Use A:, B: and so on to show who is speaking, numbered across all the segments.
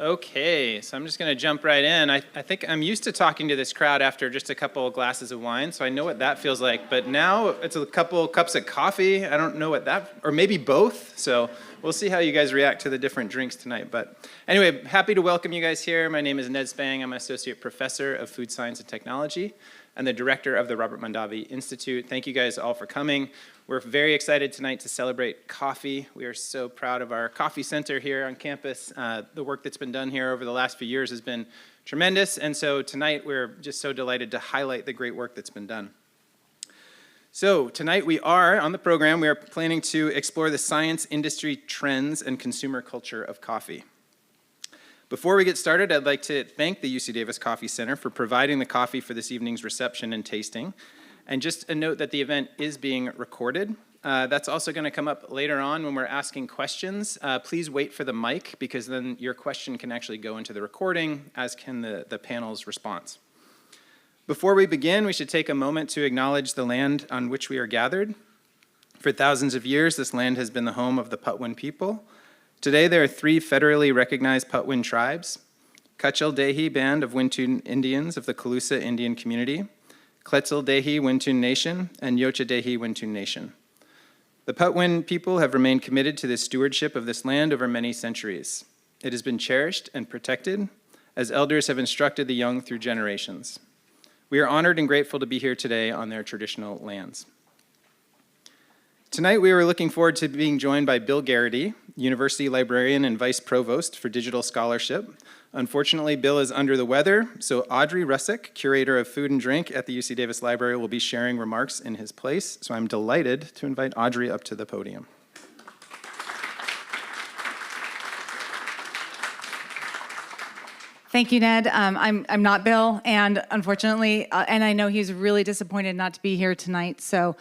A: Okay, so I'm just going to jump right in. I think I'm used to talking to this crowd after just a couple of glasses of wine, so I know what that feels like. But now it's a couple cups of coffee. I don't know what that, or maybe both. So we'll see how you guys react to the different drinks tonight. But anyway, happy to welcome you guys here. My name is Ned Spang. I'm an associate professor of food science and technology and the director of the Robert Mondavi Institute. Thank you guys all for coming. We're very excited tonight to celebrate coffee. We are so proud of our coffee center here on campus. The work that's been done here over the last few years has been tremendous, and so tonight we're just so delighted to highlight the great work that's been done. So tonight we are planning to explore the science, industry, trends, and consumer culture of coffee. Before we get started, I'd like to thank the UC Davis Coffee Center for providing the coffee for this evening's reception and tasting. And just a note that the event is being recorded. That's also going to come up later on when we're asking questions. Please wait for the mic, because then your question can actually go into the recording, as can the panel's response. Before we begin, we should take a moment to acknowledge the land on which we are gathered. For thousands of years, this land has been the home of the Patwin people. Today, there are 3 federally recognized Patwin tribes: Kachel-Dehi Band of Wintun Indians of the Calusa Indian Community, Quetzal-Dehi Wintun Nation, and Yocha-Dehi Wintun Nation. The Patwin people have remained committed to the stewardship of this land over many centuries. It has been cherished and protected, as elders have instructed the young through generations. We are honored and grateful to be here today on their traditional lands. Tonight, we are looking forward to being joined by Bill Garrity, University Librarian and Vice Provost for Digital Scholarship. Unfortunately, Bill is under the weather, so Audrey Russick, Curator of Food and Drink at the UC Davis Library, will be sharing remarks in his place. So I'm delighted to invite Audrey up to the podium.
B: Thank you, Ned. I'm not Bill, and unfortunately, and I know he's really disappointed not to be here tonight. So,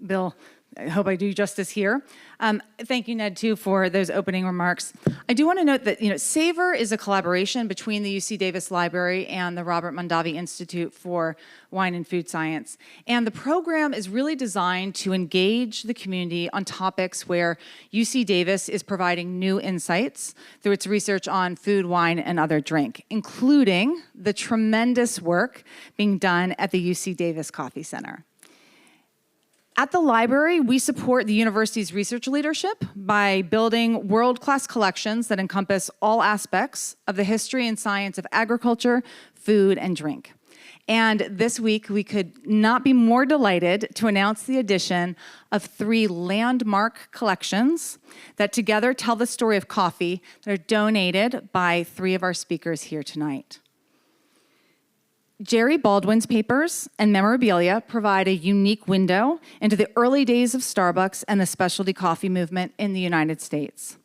B: Bill, I hope I do justice here. Thank you, Ned, too, for those opening remarks. I do want to note that, Savor is a collaboration between the UC Davis Library and the Robert Mondavi Institute for Wine and Food Science. And the program is really designed to engage the community on topics where UC Davis is providing new insights through its research on food, wine, and other drink, including the tremendous work being done at the UC Davis Coffee Center. At the library, we support the university's research leadership by building world-class collections that encompass all aspects of the history and science of agriculture, food, and drink. And this week, we could not be more delighted to announce the addition of 3 landmark collections that together tell the story of coffee that are donated by 3 of our speakers here tonight. Jerry Baldwin's papers and memorabilia provide a unique window into the early days of Starbucks and the specialty coffee movement in the United States.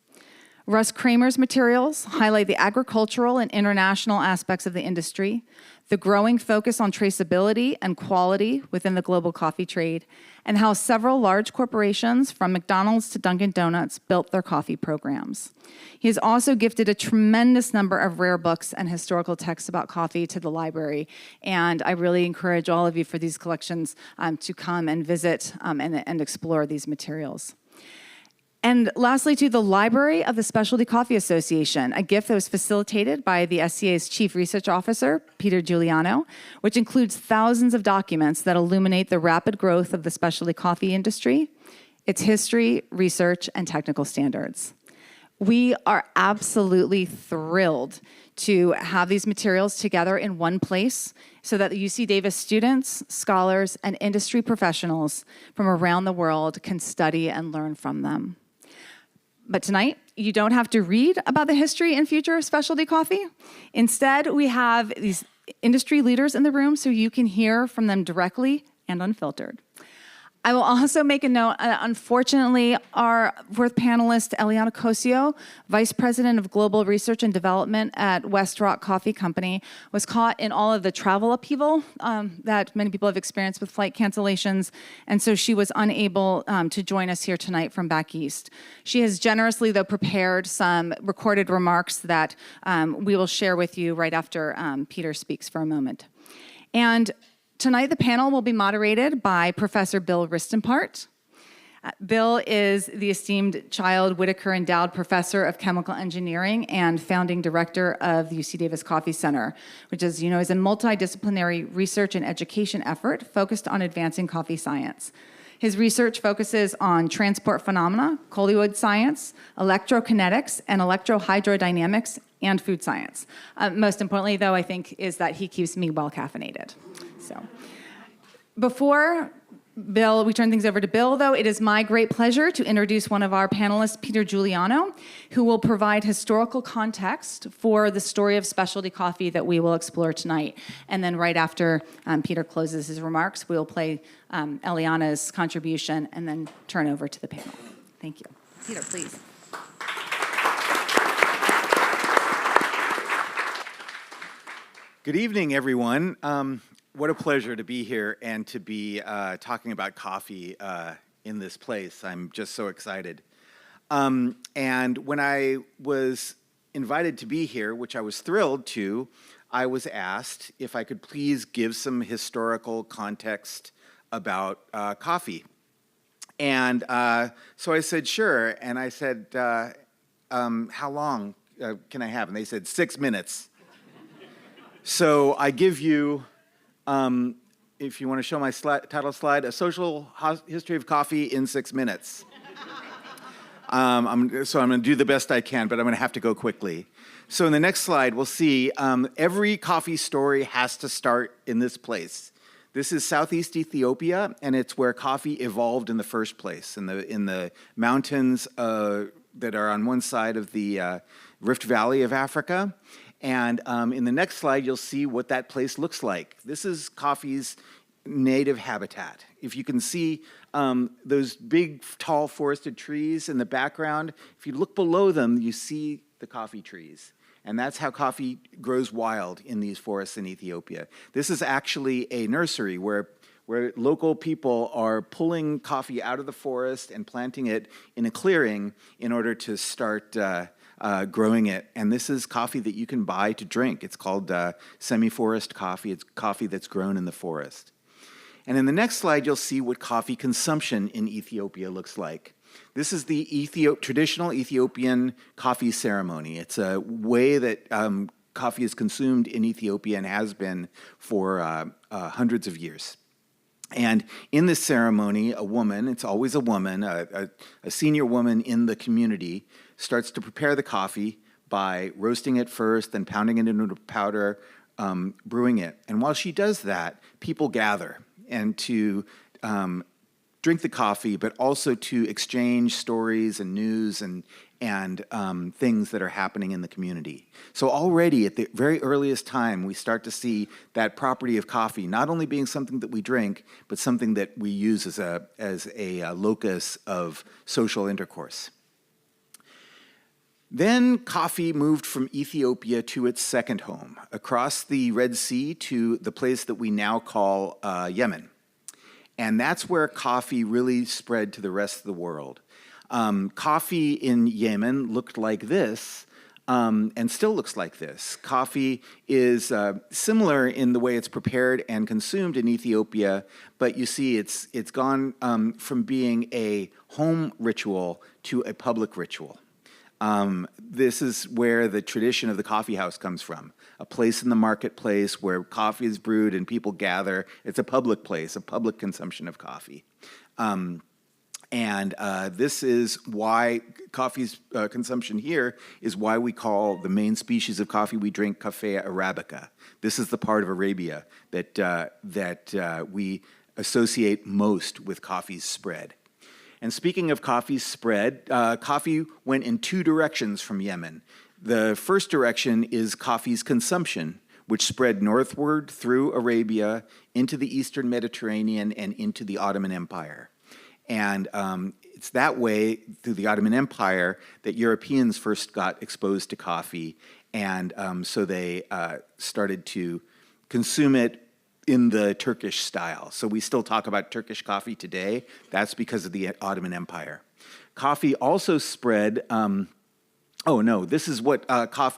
B: Russ Kramer's materials highlight the agricultural and international aspects of the industry, the growing focus on traceability and quality within the global coffee trade, and how several large corporations, from McDonald's to Dunkin' Donuts, built their coffee programs. He has also gifted a tremendous number of rare books and historical texts about coffee to the library, and I really encourage all of you for these collections to come and visit and explore these materials. And lastly, to the Library of the Specialty Coffee Association, a gift that was facilitated by the SCA's Chief Research Officer, Peter Giuliano, which includes thousands of documents that illuminate the rapid growth of the specialty coffee industry, its history, research, and technical standards. We are absolutely thrilled to have these materials together in one place so that the UC Davis students, scholars, and industry professionals from around the world can study and learn from them. But tonight, you don't have to read about the history and future of specialty coffee. Instead, we have these industry leaders in the room so you can hear from them directly and unfiltered. I will also make a note, unfortunately, our fourth panelist, Eliana Cosio, Vice President of Global Research and Development at West Rock Coffee Company, was caught in all of the travel upheaval that many people have experienced with flight cancellations, and so she was unable to join us here tonight from back east. She has generously, though, prepared some recorded remarks that we will share with you right after Peter speaks for a moment. And tonight, the panel will be moderated by Professor Bill Ristenpart. Bill is the esteemed Child Whitaker Endowed Professor of Chemical Engineering and founding director of the UC Davis Coffee Center, which, as you know, is a multidisciplinary research and education effort focused on advancing coffee science. His research focuses on transport phenomena, colloid science, electrokinetics, and electrohydrodynamics, and food science. Most importantly, though, I think, is that he keeps me well caffeinated. So, before we turn things over to Bill, though, it is my great pleasure to introduce one of our panelists, Peter Giuliano, who will provide historical context for the story of specialty coffee that we will explore tonight. And then right after Peter closes his remarks, we will play Eliana's contribution and then turn over to the panel. Thank you. Peter, please.
C: Good evening, everyone. What a pleasure to be here and to be talking about coffee in this place. I'm just so excited. And when I was invited to be here, which I was thrilled to, I was asked if I could please give some historical context about coffee. And so I said, sure. And I said, how long can I have? And they said, 6 minutes. So I give you, if you want to show my title slide, A Social History of Coffee in 6 minutes. I'm going to do the best I can, but I'm going to have to go quickly. So in the next slide, we'll see every coffee story has to start in this place. This is Southeast Ethiopia, and it's where coffee evolved in the first place, in the mountains that are on one side of the Rift Valley of Africa. And in the next slide, you'll see what that place looks like. This is coffee's native habitat. If you can see those big, tall forested trees in the background, if you look below them, you see the coffee trees. And that's how coffee grows wild in these forests in Ethiopia. This is actually a nursery where local people are pulling coffee out of the forest and planting it in a clearing in order to start growing it. And this is coffee that you can buy to drink. It's called semi-forest coffee. It's coffee that's grown in the forest. And in the next slide, you'll see what coffee consumption in Ethiopia looks like. This is the traditional Ethiopian coffee ceremony. It's a way that coffee is consumed in Ethiopia and has been for hundreds of years. And in this ceremony, a woman, it's always a woman, a senior woman in the community, starts to prepare the coffee by roasting it first, then pounding it into powder, brewing it. And while she does that, people gather and to drink the coffee, but also to exchange stories and news and things that are happening in the community. So already at the very earliest time, we start to see that property of coffee not only being something that we drink, but something that we use as a locus of social intercourse. Then coffee moved from Ethiopia to its second home, across the Red Sea to the place that we now call Yemen. And that's where coffee really spread to the rest of the world. Coffee in Yemen looked like this, and still looks like this. Coffee is similar in the way it's prepared and consumed in Ethiopia, but you see it's gone from being a home ritual to a public ritual. This is where the tradition of the coffee house comes from, a place in the marketplace where coffee is brewed and people gather. It's a public place, a public consumption of coffee. And this is why coffee's consumption here is why we call the main species of coffee we drink Caffea arabica. This is the part of Arabia that we associate most with coffee's spread. And speaking of coffee's spread, coffee went in two directions from Yemen. The first direction is coffee's consumption, which spread northward through Arabia into the Eastern Mediterranean and into the Ottoman Empire. And it's that way, through the Ottoman Empire, that Europeans first got exposed to coffee, and so they started to consume it in the Turkish style. So we still talk about Turkish coffee today. That's because of the Ottoman Empire. Coffee also spread, this is what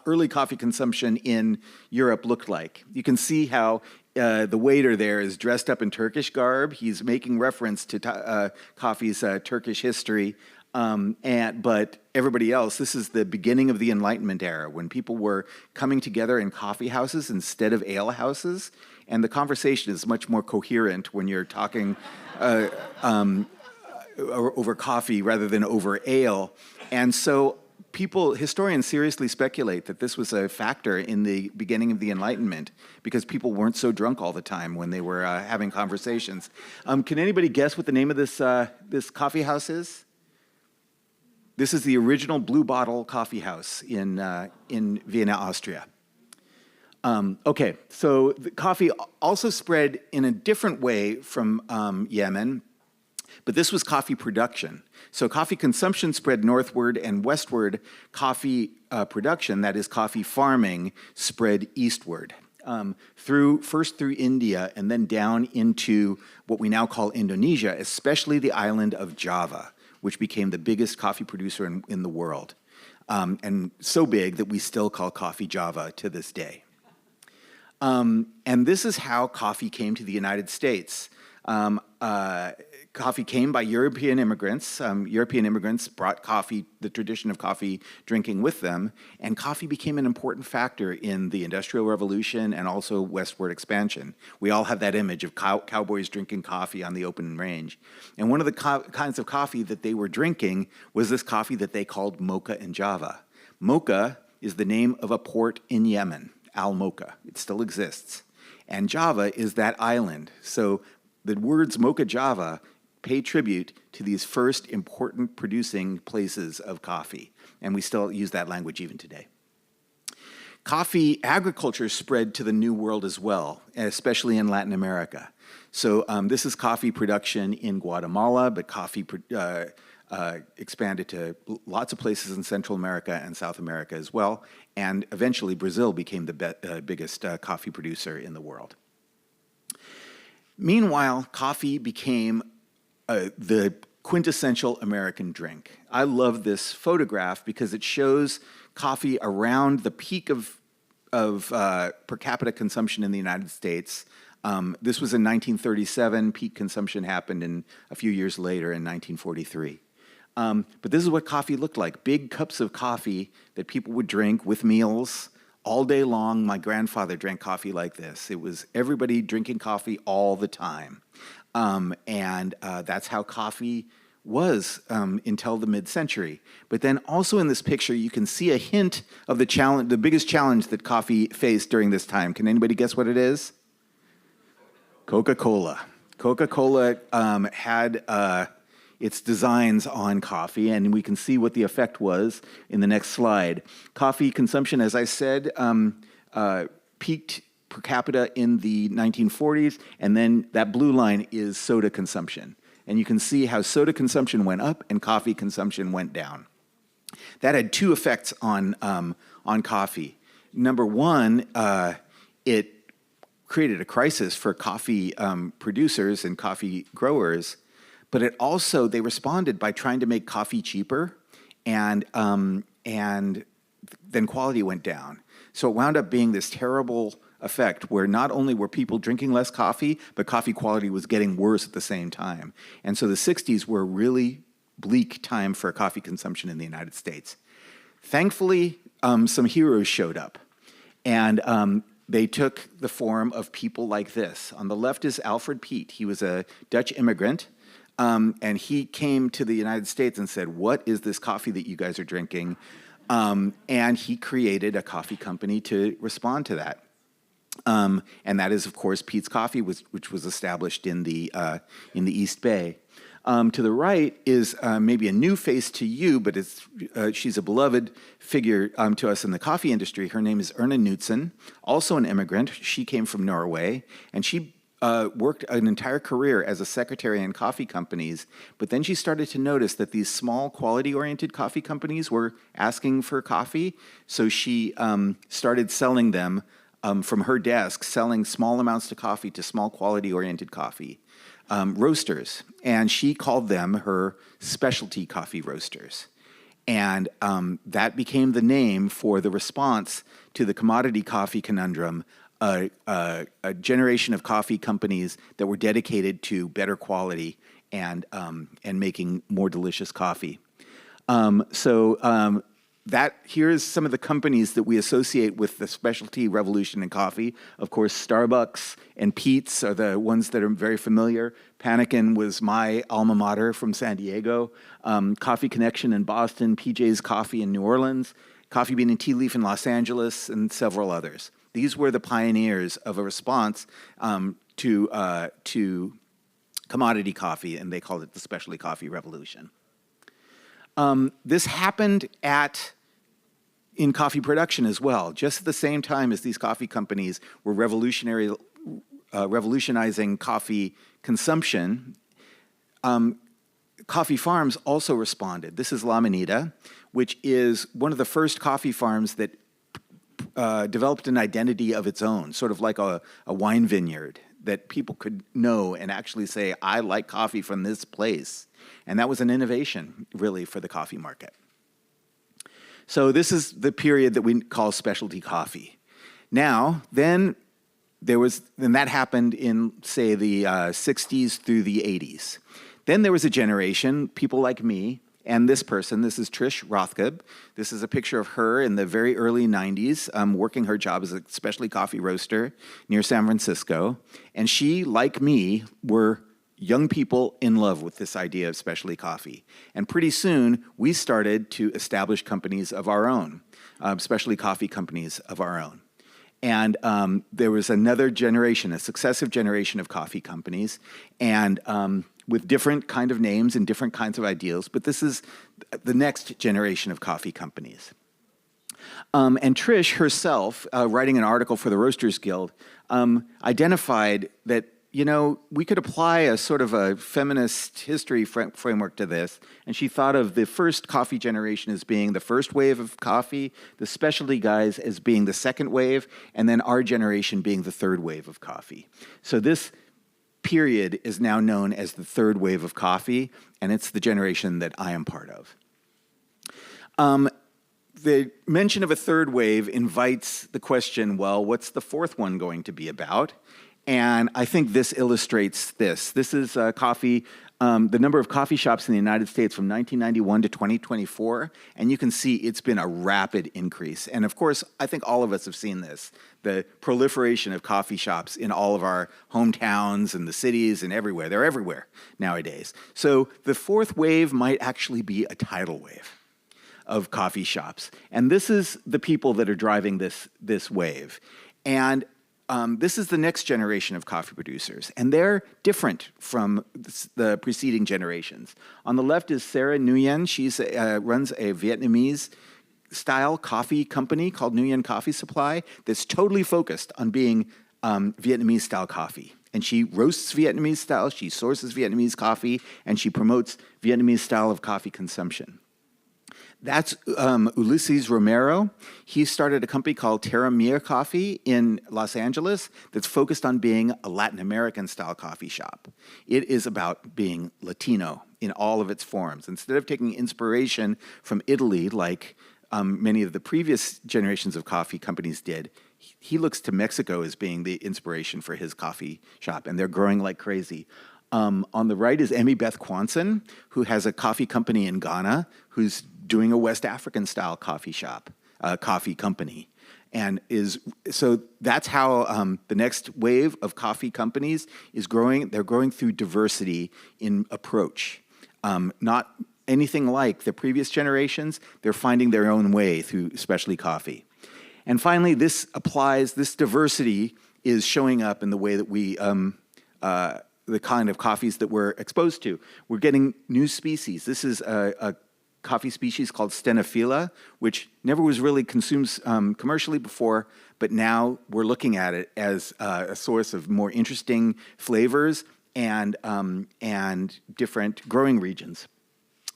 C: early coffee consumption in Europe looked like. You can see how the waiter there is dressed up in Turkish garb. He's making reference to coffee's Turkish history. But everybody else, this is the beginning of the Enlightenment era, when people were coming together in coffee houses instead of ale houses. And the conversation is much more coherent when you're talking over coffee rather than over ale. And so historians seriously speculate that this was a factor in the beginning of the Enlightenment, because people weren't so drunk all the time when they were having conversations. Can anybody guess what the name of this coffee house is? This is the original Blue Bottle Coffee House in Vienna, Austria. Okay, so the coffee also spread in a different way from Yemen, but this was coffee production. So coffee consumption spread northward, and westward coffee production, that is coffee farming, spread eastward. First through India and then down into what we now call Indonesia, especially the island of Java, which became the biggest coffee producer in the world. And so big that we still call coffee Java to this day. And this is how coffee came to the United States. Coffee came by European immigrants. European immigrants brought the tradition of coffee drinking with them, and coffee became an important factor in the Industrial Revolution and also westward expansion. We all have that image of cowboys drinking coffee on the open range. And one of the kinds of coffee that they were drinking was this coffee that they called mocha in Java. Mocha is the name of a port in Yemen, Al Mocha. It still exists. And Java is that island. So the words Mocha Java pay tribute to these first important producing places of coffee. And we still use that language even today. Coffee agriculture spread to the New World as well, especially in Latin America. So this is coffee production in Guatemala, but coffee expanded to lots of places in Central America and South America as well. And eventually Brazil became the biggest coffee producer in the world. Meanwhile, coffee became the quintessential American drink. I love this photograph because it shows coffee around the peak of per capita consumption in the United States. This was in 1937. Peak consumption happened in a few years later in 1943. But this is what coffee looked like. Big cups of coffee that people would drink with meals all day long. My grandfather drank coffee like this. It was everybody drinking coffee all the time. And that's how coffee was until the mid-century. But then also in this picture, you can see a hint of the biggest challenge that coffee faced during this time. Can anybody guess what it is? Coca-Cola. Coca-Cola had its designs on coffee, and we can see what the effect was in the next slide. Coffee consumption, as I said, peaked per capita in the 1940s, and then that blue line is soda consumption. And you can see how soda consumption went up and coffee consumption went down. That had two effects on coffee. Number one, it created a crisis for coffee producers and coffee growers, but they responded by trying to make coffee cheaper, and then quality went down. So it wound up being this terrible effect where not only were people drinking less coffee, but coffee quality was getting worse at the same time. And so the 60s were a really bleak time for coffee consumption in the United States. Thankfully, some heroes showed up, and they took the form of people like this. On the left is Alfred Peet. He was a Dutch immigrant, and he came to the United States and said, "What is this coffee that you guys are drinking?" And he created a coffee company to respond to that. And that is, of course, Peet's Coffee, which was established in the East Bay. To the right is maybe a new face to you, but she's a beloved figure to us in the coffee industry. Her name is Erna Knudsen, also an immigrant. She came from Norway, and she worked an entire career as a secretary in coffee companies, but then she started to notice that these small quality-oriented coffee companies were asking for coffee, so she started selling them from her desk, selling small amounts of coffee to small quality-oriented coffee roasters, and she called them her specialty coffee roasters. And that became the name for the response to the commodity coffee conundrum a generation of coffee companies that were dedicated to better quality and making more delicious coffee. That here's some of the companies that we associate with the specialty revolution in coffee. Of course, Starbucks and Peet's are the ones that are very familiar. Panikin was my alma mater from San Diego. Coffee Connection in Boston, PJ's Coffee in New Orleans, Coffee Bean and Tea Leaf in Los Angeles, and several others. These were the pioneers of a response to commodity coffee, and they called it the specialty coffee revolution. This happened in coffee production as well. Just at the same time as these coffee companies were revolutionizing coffee consumption, coffee farms also responded. This is La Manita, which is one of the first coffee farms that developed an identity of its own, sort of like a wine vineyard that people could know and actually say, I like coffee from this place. And that was an innovation, really, for the coffee market. So this is the period that we call specialty coffee. Now, then that happened in, say, the 60s through the 80s. Then there was a generation, people like me, and this person. This is Trish Rothkeb. This is a picture of her in the very early 90s, working her job as a specialty coffee roaster near San Francisco. And she, like me, were young people in love with this idea of specialty coffee. And pretty soon, we started to establish companies of our own, specialty coffee companies of our own. And there was another generation, a successive generation of coffee companies, and with different kind of names and different kinds of ideals, but this is the next generation of coffee companies. And Trish herself, writing an article for the Roasters Guild, identified that we could apply a sort of a feminist history framework to this, and she thought of the first coffee generation as being the first wave of coffee, the specialty guys as being the second wave, and then our generation being the third wave of coffee. So this period is now known as the third wave of coffee, and it's the generation that I am part of. The mention of a third wave invites the question, well, what's the fourth one going to be about? And I think this illustrates this. This is coffee, the number of coffee shops in the United States from 1991 to 2024, and you can see it's been a rapid increase. And of course, I think all of us have seen this, the proliferation of coffee shops in all of our hometowns and the cities and everywhere. They're everywhere nowadays. So the fourth wave might actually be a tidal wave of coffee shops. And this is the people that are driving this wave. And this is the next generation of coffee producers, and they're different from the preceding generations. On the left is Sarah Nguyen. She runs a Vietnamese-style coffee company called Nguyen Coffee Supply that's totally focused on being Vietnamese-style coffee. And she roasts Vietnamese style, she sources Vietnamese coffee, and she promotes Vietnamese style of coffee consumption. That's Ulysses Romero. He started a company called Terra Mia Coffee in Los Angeles that's focused on being a Latin American style coffee shop. It is about being Latino in all of its forms. Instead of taking inspiration from Italy, like many of the previous generations of coffee companies did, he looks to Mexico as being the inspiration for his coffee shop, and they're growing like crazy. On the right is Emmy Beth Quanson, who has a coffee company in Ghana, who's doing a West African-style coffee shop, coffee company. And so that's how the next wave of coffee companies is growing. They're growing through diversity in approach. Not anything like the previous generations. They're finding their own way through specialty coffee. And finally, this diversity is showing up in the way that we the kind of coffees that we're exposed to. We're getting new species. This is a coffee species called Stenophila, which never was really consumed commercially before, but now we're looking at it as a source of more interesting flavors and different growing regions.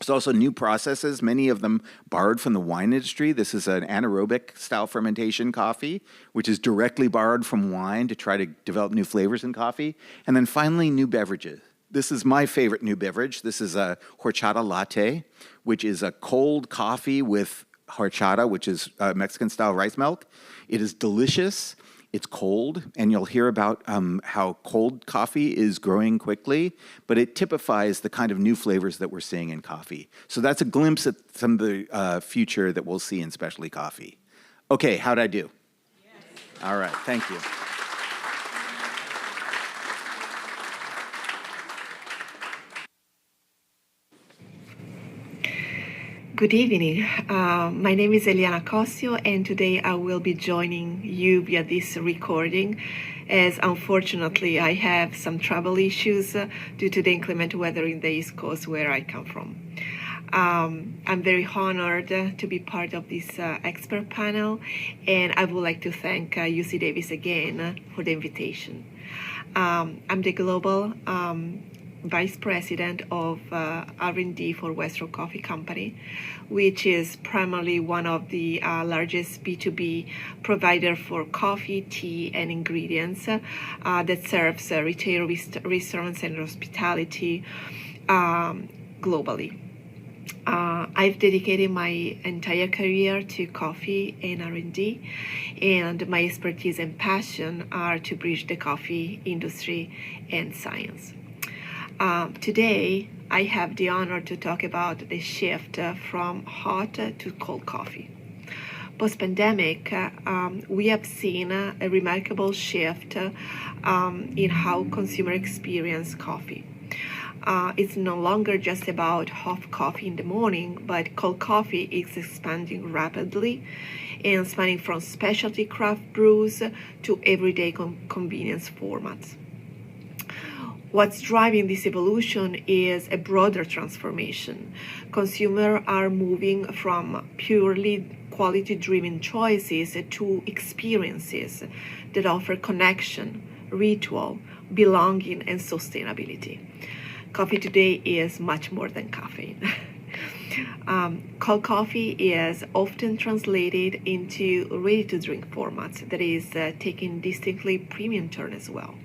C: There's also new processes, many of them borrowed from the wine industry. This is an anaerobic style fermentation coffee, which is directly borrowed from wine to try to develop new flavors in coffee. And then finally, new beverages. This is my favorite new beverage. This is a horchata latte, which is a cold coffee with horchata, which is Mexican-style rice milk. It is delicious. it's cold, and you'll hear about how cold coffee is growing quickly, but it typifies the kind of new flavors that we're seeing in coffee. So that's a glimpse at some of the future that we'll see in specialty coffee. Okay, how'd I do? Yes. All right, thank you.
D: Good evening. My name is Eliana Cosio, and today I will be joining you via this recording, as unfortunately I have some travel issues due to the inclement weather in the East Coast where I come from. I'm very honored to be part of this expert panel, and I would like to thank UC Davis again for the invitation. I'm the global Vice President of R&D for Westrock Coffee Company, which is primarily one of the largest B2B provider for coffee, tea, and ingredients that serves retail, restaurants, and hospitality globally. I've dedicated my entire career to coffee and R&D, and my expertise and passion are to bridge the coffee industry and science. Today, I have the honor to talk about the shift from hot to cold coffee. Post-pandemic, we have seen a remarkable shift in how consumers experience coffee. It's no longer just about hot coffee in the morning, but cold coffee is expanding rapidly and spanning from specialty craft brews to everyday convenience formats. What's driving this evolution is a broader transformation. Consumers are moving from purely quality-driven choices to experiences that offer connection, ritual, belonging, and sustainability. Coffee today is much more than caffeine. Cold coffee is often translated into ready-to-drink formats that is taking distinctly premium turn as well.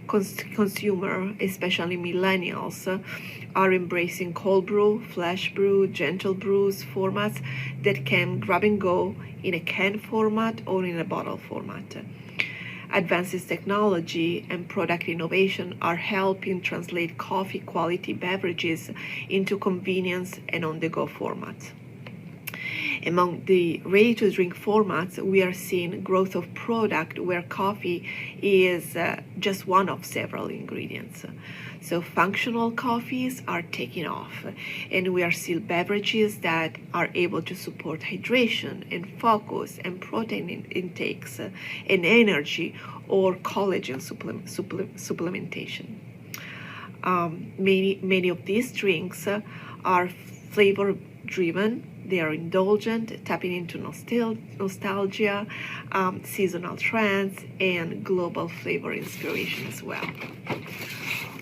D: Consumers, especially millennials, are embracing cold brew, flash brew, gentle brews formats that can grab and go in a can format or in a bottle format. Advances technology and product innovation are helping translate coffee quality beverages into convenience and on-the-go formats. Among the ready-to-drink formats, we are seeing growth of product where coffee is just one of several ingredients. So functional coffees are taking off, and we are seeing beverages that are able to support hydration and focus and protein intakes and energy or collagen supplementation. Many of these drinks are flavor-driven. They are indulgent, tapping into nostalgia, seasonal trends, and global flavor inspiration as well.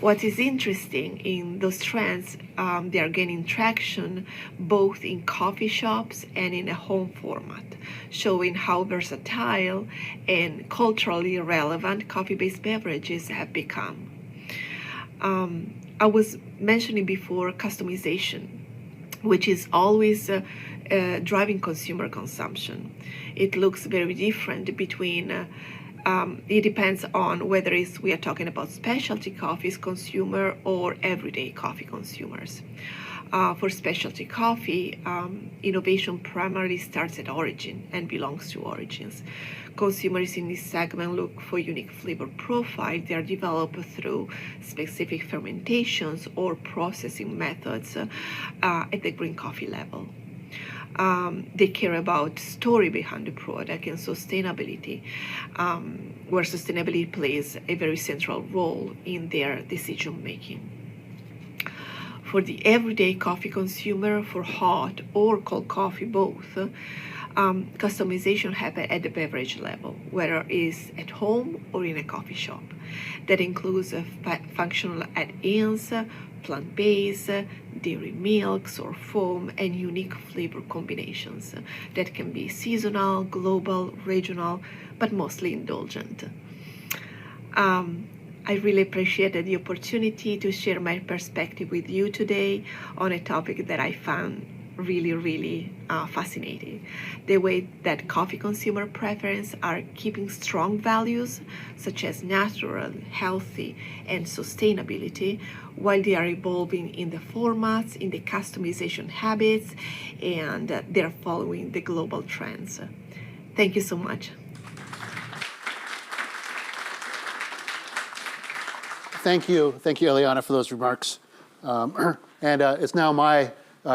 D: What is interesting in those trends, they are gaining traction both in coffee shops and in a home format, showing how versatile and culturally relevant coffee-based beverages have become. I was mentioning before customization, which is always driving consumer consumption. It looks very different between, it depends on whether we are talking about specialty coffees consumer or everyday coffee consumers. For specialty coffee, innovation primarily starts at origin and belongs to origins. Consumers in this segment look for unique flavor profiles that are developed through specific fermentations or processing methods at the green coffee level. They care about story behind the product and sustainability, where sustainability plays a very central role in their decision making. For the everyday coffee consumer, for hot or cold coffee both, customization happens at the beverage level, whether it's at home or in a coffee shop. That includes functional add-ins, plant-based, dairy milks or foam, and unique flavor combinations that can be seasonal, global, regional, but mostly indulgent. I really appreciated the opportunity to share my perspective with you today on a topic that I found really, really fascinating. The way that coffee consumer preference are keeping strong values such as natural, healthy, and sustainability, while they are evolving in the formats, in the customization habits, and they're following the global trends. Thank you so much.
E: Thank you, Eliana, for those remarks. And it's now my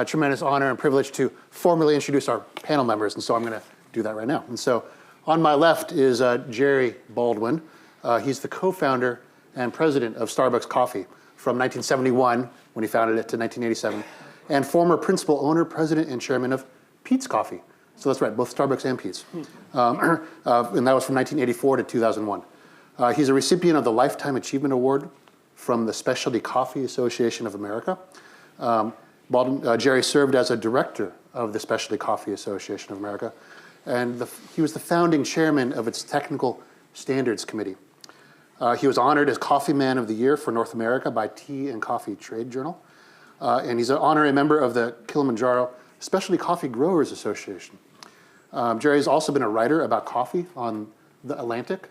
E: tremendous honor and privilege to formally introduce our panel members, and so I'm going to do that right now. And so on my left is Jerry Baldwin. He's the co-founder and president of Starbucks Coffee from 1971, when he founded it, to 1987, and former principal owner, president, and chairman of Peet's Coffee. So that's right, both Starbucks and Peet's. And that was from 1984 to 2001. He's a recipient of the Lifetime Achievement Award from the Specialty Coffee Association of America. Jerry served as a director of the Specialty Coffee Association of America, and he was the founding chairman of its Technical Standards Committee. He was honored as Coffee Man of the Year for North America by Tea and Coffee Trade Journal, and he's an honorary member of the Kilimanjaro Specialty Coffee Growers Association. Jerry's also been a writer about coffee on The Atlantic.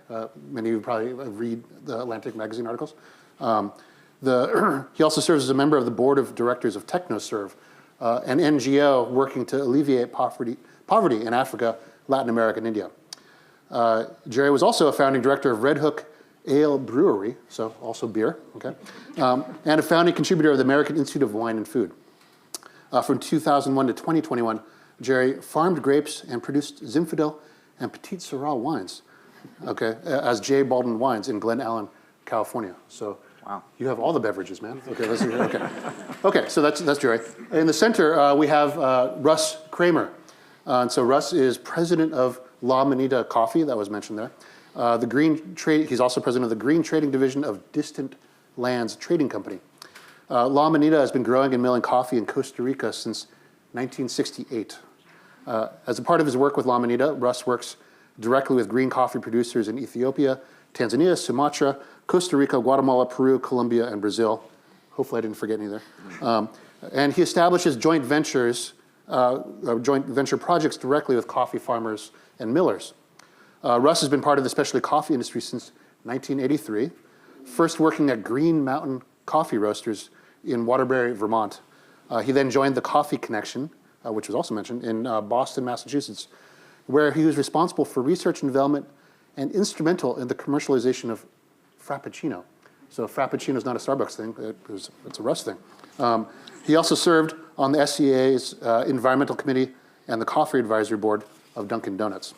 E: Many of you probably read the Atlantic magazine articles. He also serves as a member of the board of directors of TechnoServe, an NGO working to alleviate poverty in Africa, Latin America, and India. Jerry was also a founding director of Red Hook Ale Brewery, so also beer, okay, and a founding contributor of the American Institute of Wine and Food. From 2001 to 2021, Jerry farmed grapes and produced Zinfandel and Petit Syrah wines, okay, as J. Baldwin Wines in Glen Allen, California. So wow, you have all the beverages, man. Okay, okay, so that's Jerry. In the center, we have Russ Kramer. And so Russ is president of La Manita Coffee, that was mentioned there. He's also president of the Green Trading Division of Distant Lands Trading Company. La Manita has been growing and milling coffee in Costa Rica since 1968. As a part of his work with La Manita, Russ works directly with green coffee producers in Ethiopia, Tanzania, Sumatra, Costa Rica, Guatemala, Peru, Colombia, and Brazil. Hopefully I didn't forget any there. And he establishes joint venture projects directly with coffee farmers and millers. Russ has been part of the specialty coffee industry since 1983, first working at Green Mountain Coffee Roasters in Waterbury, Vermont. He then joined the Coffee Connection, which was also mentioned, in Boston, Massachusetts, where he was responsible for research and development and instrumental in the commercialization of Frappuccino. So Frappuccino is not a Starbucks thing, it's a Russ thing. He also served on the SCA's Environmental Committee and the Coffee Advisory Board of Dunkin' Donuts.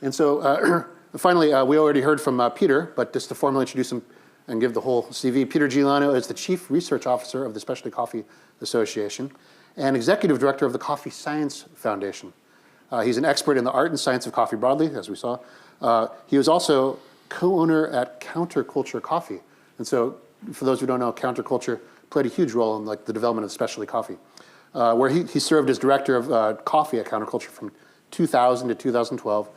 E: And so finally, we already heard from Peter, but just to formally introduce him and give the whole CV, Peter Giuliano is the Chief Research Officer of the Specialty Coffee Association and Executive Director of the Coffee Science Foundation. He's an expert in the art and science of coffee broadly, as we saw. He was also co-owner at Counterculture Coffee. And so for those who don't know, Counterculture played a huge role in the development of specialty coffee, where he served as director of coffee at Counterculture from 2000 to 2012,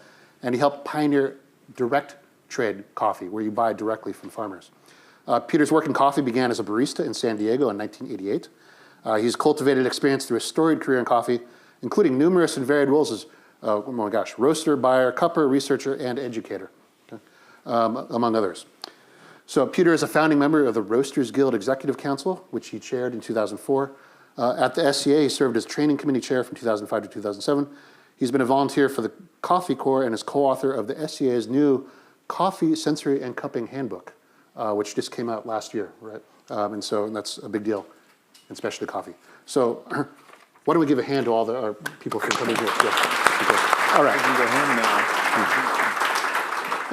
E: and he helped pioneer direct trade coffee, where you buy directly from farmers. Peter's work in coffee began as a barista in San Diego in 1988. He's cultivated experience through a storied career in coffee, including numerous and varied roles as, roaster, buyer, cupper, researcher, and educator, okay? Among others. So Peter is a founding member of the Roasters Guild Executive Council, which he chaired in 2004. At the SCA, he served as training committee chair from 2005 to 2007. He's been a volunteer for the Coffee Corps and is co-author of the SCA's new Coffee Sensory and Cupping Handbook, which just came out last year, right? And that's a big deal in specialty coffee. So why don't we give a hand to all our people for coming here? Yeah. All right.
F: Give a hand now.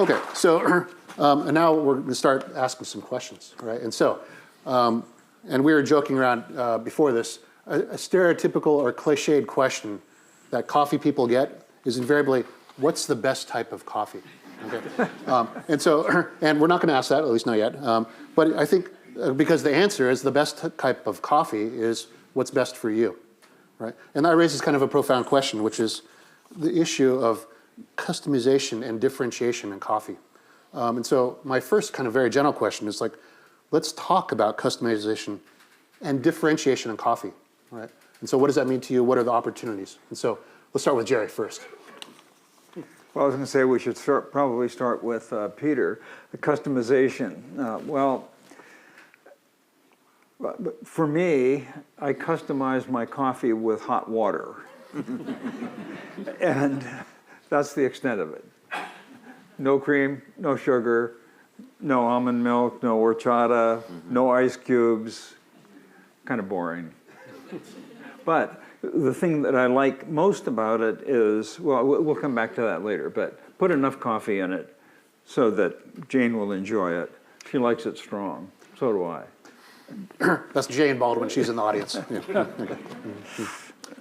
E: Okay, so and now we're going to start asking some questions, right? And so, and we were joking around before this, a stereotypical or cliched question that coffee people get is invariably, what's the best type of coffee? Okay. And we're not going to ask that, at least not yet. But I think because the answer is the best type of coffee is what's best for you, right? And that raises kind of a profound question, which is the issue of customization and differentiation in coffee. And so my first kind of very general question is let's talk about customization and differentiation in coffee, right? And so what does that mean to you? What are the opportunities? And so let's start with Jerry first.
F: Well, I was going to say we should probably start with Peter, the customization. For me, I customize my coffee with hot water. And that's the extent of it. No cream, no sugar, no almond milk, no horchata, no ice cubes. Kind of boring. But the thing that I like most about it is, well, we'll come back to that later, but put enough coffee in it so that Jane will enjoy it. She likes it strong. So do I.
E: That's Jane Baldwin. She's in the audience. Yeah. Okay.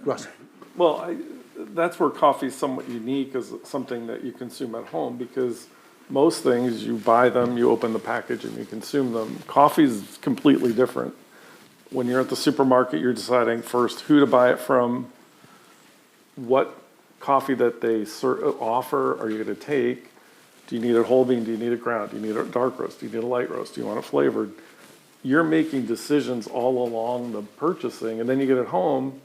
E: Russ.
G: Well, that's where coffee is somewhat unique as something that you consume at home, because most things, you buy them, you open the package, and you consume them. Coffee is completely different. When you're at the supermarket, you're deciding first who to buy it from, what coffee that they offer are you going to take. Do you need it whole bean? Do you need it ground? Do you need a dark roast? Do you need a light roast? Do you want it flavored? You're making decisions all along the purchasing, and then you get it home,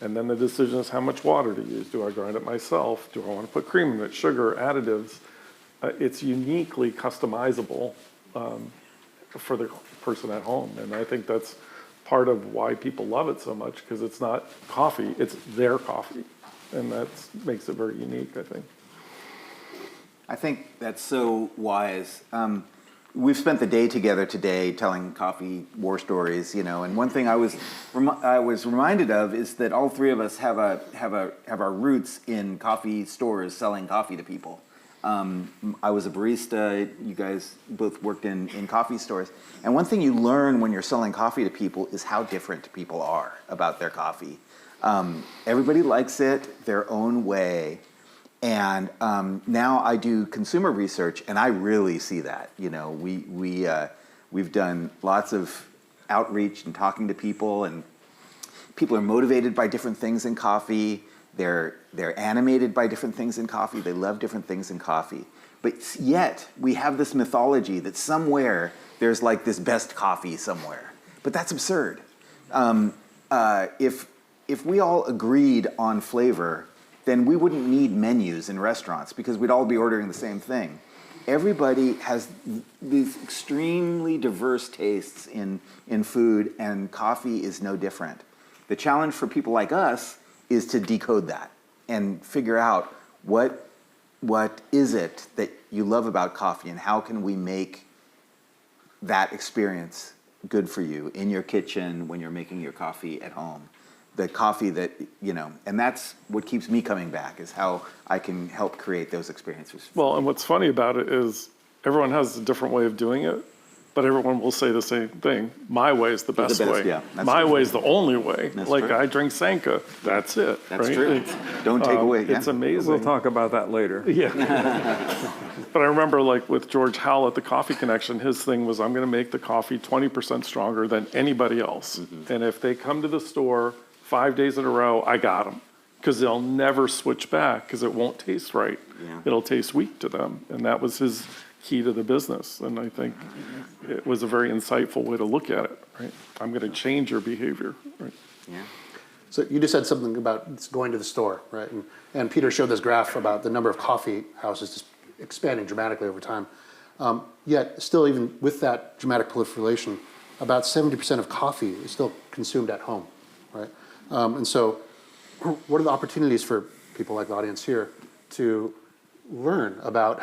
G: and then the decision is how much water to use. Do I grind it myself? Do I want to put cream in it, sugar, additives? It's uniquely customizable for the person at home, and I think that's part of why people love it so much, because it's not coffee, it's their coffee, and that makes it very unique, I think.
C: I think that's so wise. We've spent the day together today telling coffee war stories, and one thing I was reminded of is that all three of us have our roots in coffee stores selling coffee to people. I was a barista. You guys both worked in coffee stores. And one thing you learn when you're selling coffee to people is how different people are about their coffee. Everybody likes it their own way. And now I do consumer research, and I really see that. We've done lots of outreach and talking to people, and people are motivated by different things in coffee. They're animated by different things in coffee. They love different things in coffee. But yet, we have this mythology that somewhere there's like this best coffee somewhere. But that's absurd. If we all agreed on flavor, then we wouldn't need menus in restaurants because we'd all be ordering the same thing. Everybody has these extremely diverse tastes in food, and coffee is no different. The challenge for people like us is to decode that and figure out what is it that you love about coffee, and how can we make that experience good for you in your kitchen when you're making your coffee at home. The coffee that, and that's what keeps me coming back, is how I can help create those experiences.
G: Well, and what's funny about it is everyone has a different way of doing it, but everyone will say the same thing. My way is the best way.
C: Yeah,
G: my way is the only way.
C: That's
G: like
C: true.
G: I drink Sanka. That's it.
C: That's
G: right?
C: true. Don't take away. Yeah.
G: It's amazing.
F: We'll talk about that later.
G: Yeah. But I remember, like with George Howell at the Coffee Connection, his thing was, I'm going to make the coffee 20% stronger than anybody else. Mm-hmm. And if they come to the store 5 days in a row, I got them, because they'll never switch back because it won't taste right.
C: Yeah.
G: It'll taste weak to them. And that was his key to the business. And I think it was a very insightful way to look at it, right? I'm going to change your behavior, right?
C: Yeah.
E: So you just said something about going to the store, right? And Peter showed this graph about the number of coffee houses just expanding dramatically over time. Yet, still, even with that dramatic proliferation, about 70% of coffee is still consumed at home, right? And so, what are the opportunities for people like the audience here to learn about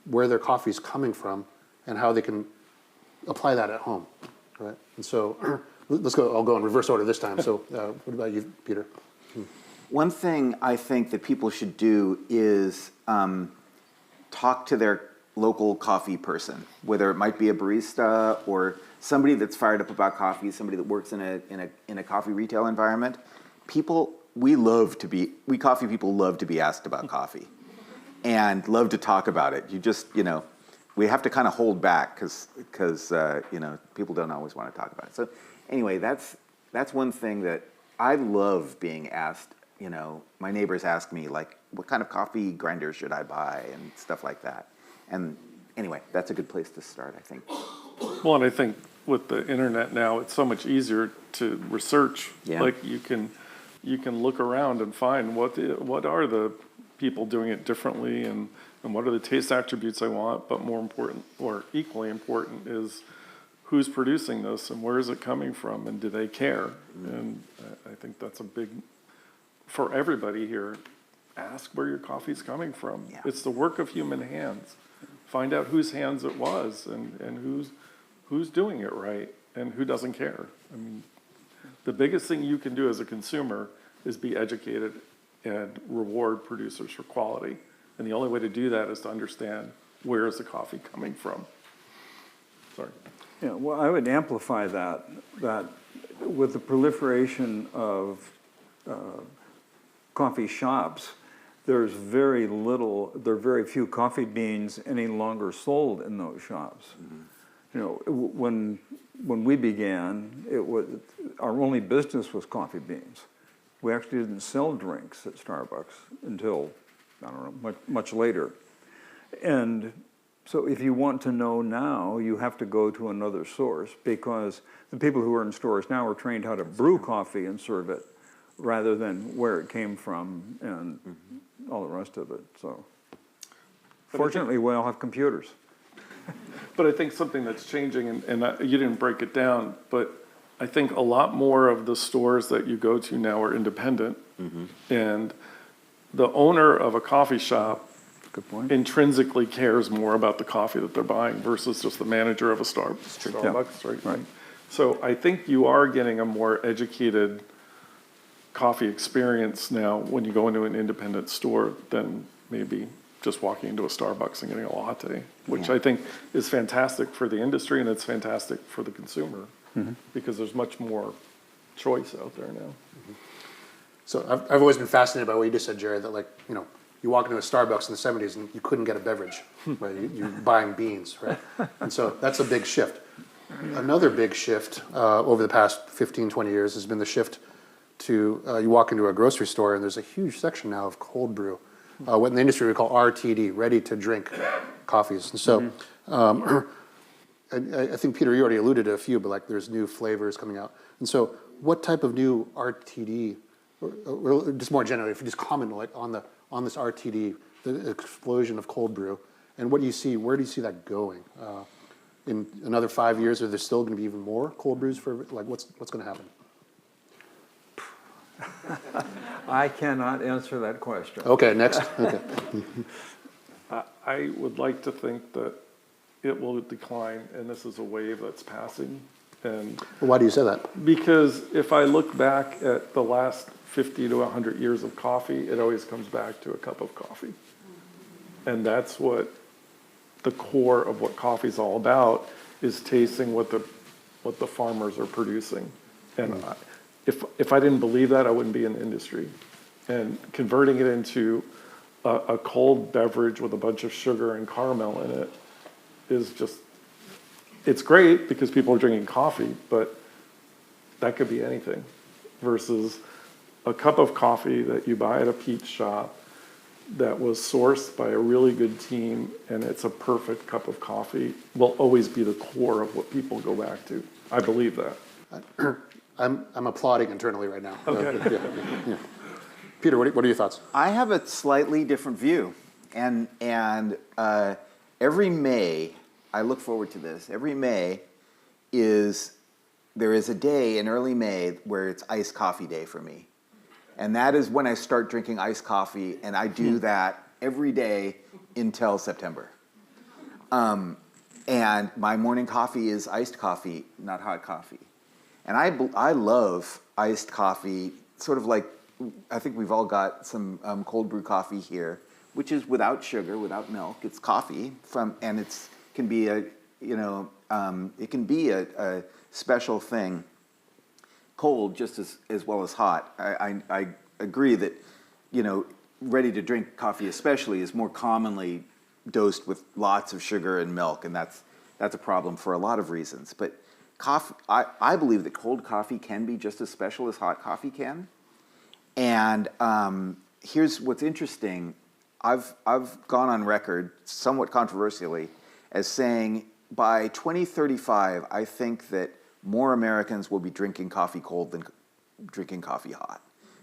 E: where their coffee is coming from and how they can apply that at home, right? And so, let's go. I'll go in reverse order this time. So, what about you, Peter?
C: One thing I think that people should do is talk to their local coffee person, whether it might be a barista or somebody that's fired up about coffee, somebody that works in a coffee retail environment. We coffee people love to be asked about coffee and love to talk about it. You just, we have to kind of hold back because people don't always want to talk about it. So anyway, that's one thing that I love being asked. My neighbors ask me, like, what kind of coffee grinder should I buy and stuff like that. And anyway, that's a good place to start, I think.
G: Well, and I think with the internet now, it's so much easier to research.
H: Yeah.
G: Like you can look around and find what are the people doing it differently, and what are the taste attributes I want. But more important, or equally important, is who's producing this and where is it coming from, and do they care? And I think that's a big, for everybody here, ask where your coffee's coming from.
H: Yeah.
G: It's the work of human hands. Find out whose hands it was, and who's doing it right and who doesn't care. I mean, the biggest thing you can do as a consumer is be educated and reward producers for quality. And the only way to do that is to understand where is the coffee coming from. Sorry.
F: Yeah, well, I would amplify that with the proliferation of coffee shops, there are very few coffee beans any longer sold in those shops. You know, when we began, our only business was coffee beans. We actually didn't sell drinks at Starbucks until, I don't know, much later. And so if you want to know now, you have to go to another source, because the people who are in stores now are trained how to brew coffee and serve it, rather than where it came from and all the rest of it. So fortunately, we all have computers.
G: But I think something that's changing, and you didn't break it down, but I think a lot more of the stores that you go to now are independent. And the owner of a coffee shop
F: Good point.
G: intrinsically cares more about the coffee that they're buying versus just the manager of a Starbucks, right?
F: Right.
G: So I think you are getting a more educated coffee experience now when you go into an independent store than maybe just walking into a Starbucks and getting a latte, which I think is fantastic for the industry, and it's fantastic for the consumer, because there's much more choice out there now.
E: So I've always been fascinated by what you just said, Jerry, that, like, you know, you walk into a Starbucks in the 70s and you couldn't get a beverage, right? You're buying beans, right? And so that's a big shift. Another big shift over the past 15, 20 years has been the shift to, you walk into a grocery store and there's a huge section now of cold brew, what in the industry we call RTD, ready to drink coffees. And so I think, Peter, you already alluded to a few, but like there's new flavors coming out. And so what type of new RTD, or just more generally, if you just comment like on this RTD, the explosion of cold brew, and what do you see, where do you see that going? In another 5 years, are there still going to be even more cold brews for, like, what's going to happen?
F: I cannot answer that question.
E: Okay, next. Okay.
G: I would like to think that it will decline, and this is a wave that's passing. And
E: Why do you say that?
G: because if I look back at the last 50 to 100 years of coffee, it always comes back to a cup of coffee. And that's what the core of what coffee's all about, is tasting what the farmers are producing. And if I didn't believe that, I wouldn't be in the industry. And converting it into a cold beverage with a bunch of sugar and caramel in it is just, it's great because people are drinking coffee, but that could be anything, versus a cup of coffee that you buy at a peach shop that was sourced by a really good team, and it's a perfect cup of coffee, will always be the core of what people go back to. I believe that.
E: I'm applauding internally right now.
G: Okay.
E: Yeah. Peter, what are your thoughts?
H: I have a slightly different view, and every May, I look forward to this. Every May there is a day in early May where it's iced coffee day for me, and that is when I start drinking iced coffee, and I do that every day until September. And my morning coffee is iced coffee, not hot coffee, and I love iced coffee, sort of like. I think we've all got some cold brew coffee here, which is without sugar, without milk. It's coffee and it can be a special thing, cold just as well as hot. I agree that, ready to drink coffee especially is more commonly dosed with lots of sugar and milk, and that's a problem for a lot of reasons. But coffee, I believe that cold coffee can be just as special as hot coffee can. And here's what's interesting. I've gone on record, somewhat controversially, as saying by 2035, I think that more Americans will be drinking coffee cold than drinking coffee hot.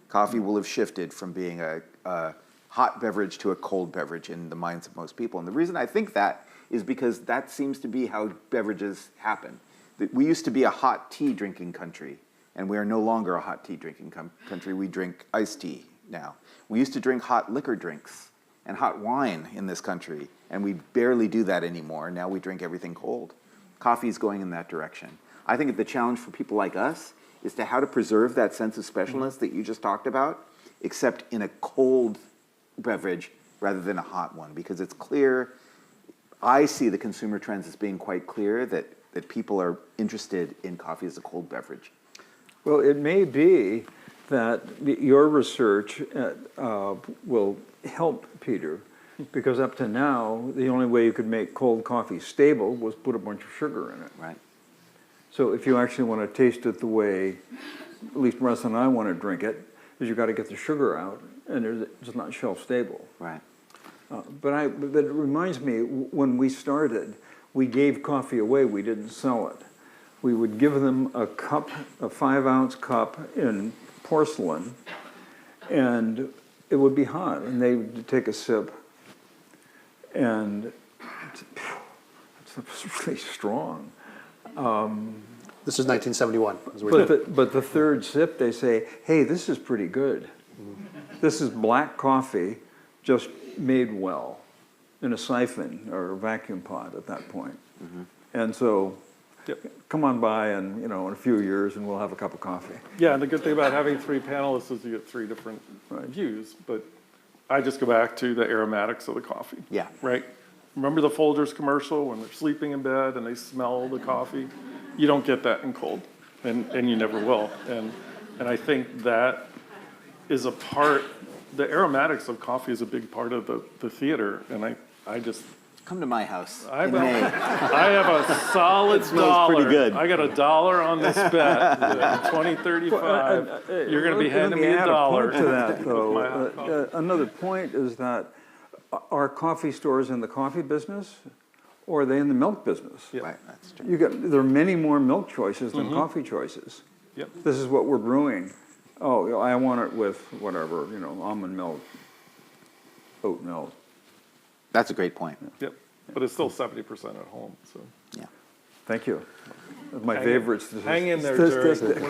H: Coffee will have shifted from being a hot beverage to a cold beverage in the minds of most people. And the reason I think that is because that seems to be how beverages happen. We used to be a hot tea drinking country, and we are no longer a hot tea drinking country. We drink iced tea now. We used to drink hot liquor drinks and hot wine in this country, and we barely do that anymore. Now we drink everything cold. Coffee is going in that direction. I think the challenge for people like us is to how to preserve that sense of specialness that you just talked about, except in a cold beverage rather than a hot one, because it's clear, I see the consumer trends as being quite clear that people are interested in coffee as a cold beverage.
F: Well, it may be that your research will help Peter, because up to now, the only way you could make cold coffee stable was put a bunch of sugar in it.
H: Right.
F: So if you actually want to taste it the way, at least Russ and I want to drink it, is you got to get the sugar out, and it's not shelf stable.
H: Right.
F: But it reminds me, when we started, we gave coffee away, we didn't sell it. We would give them a cup, a 5-ounce cup in porcelain, and it would be hot, and they would take a sip, and it's really strong.
E: This is 1971. As we're doing.
F: But the third sip, they say, hey, this is pretty good. This is black coffee, just made well in a siphon or a vacuum pot at that point. And so, come on by and, in a few years and we'll have a cup of coffee.
G: Yeah, and the good thing about having 3 panelists is you get 3 different views, but I just go back to the aromatics of the coffee.
H: Yeah.
G: Right? Remember the Folgers commercial when they're sleeping in bed and they smell the coffee? You don't get that in cold, and you never will. And I think that is a part, the aromatics of coffee is a big part of the theater, and I just...
H: Come to my house
G: I
H: in May.
G: have a solid dollar.
H: pretty good.
G: I got $1 on this bet. 2035, you're going to be handing me $1.
F: To that, though,
G: my hot coffee.
F: another point is that are coffee stores in the coffee business, or are they in the milk business?
H: Right, that's true.
F: There are many more milk choices than coffee choices.
G: Yep.
F: This is what we're brewing. Oh, I want it with whatever, almond milk, oat milk.
H: That's a great point.
G: Yep. But it's still 70% at home. So
H: Yeah.
F: Thank you. That's my favorite
G: hang in there, Jerry.
F: statistic.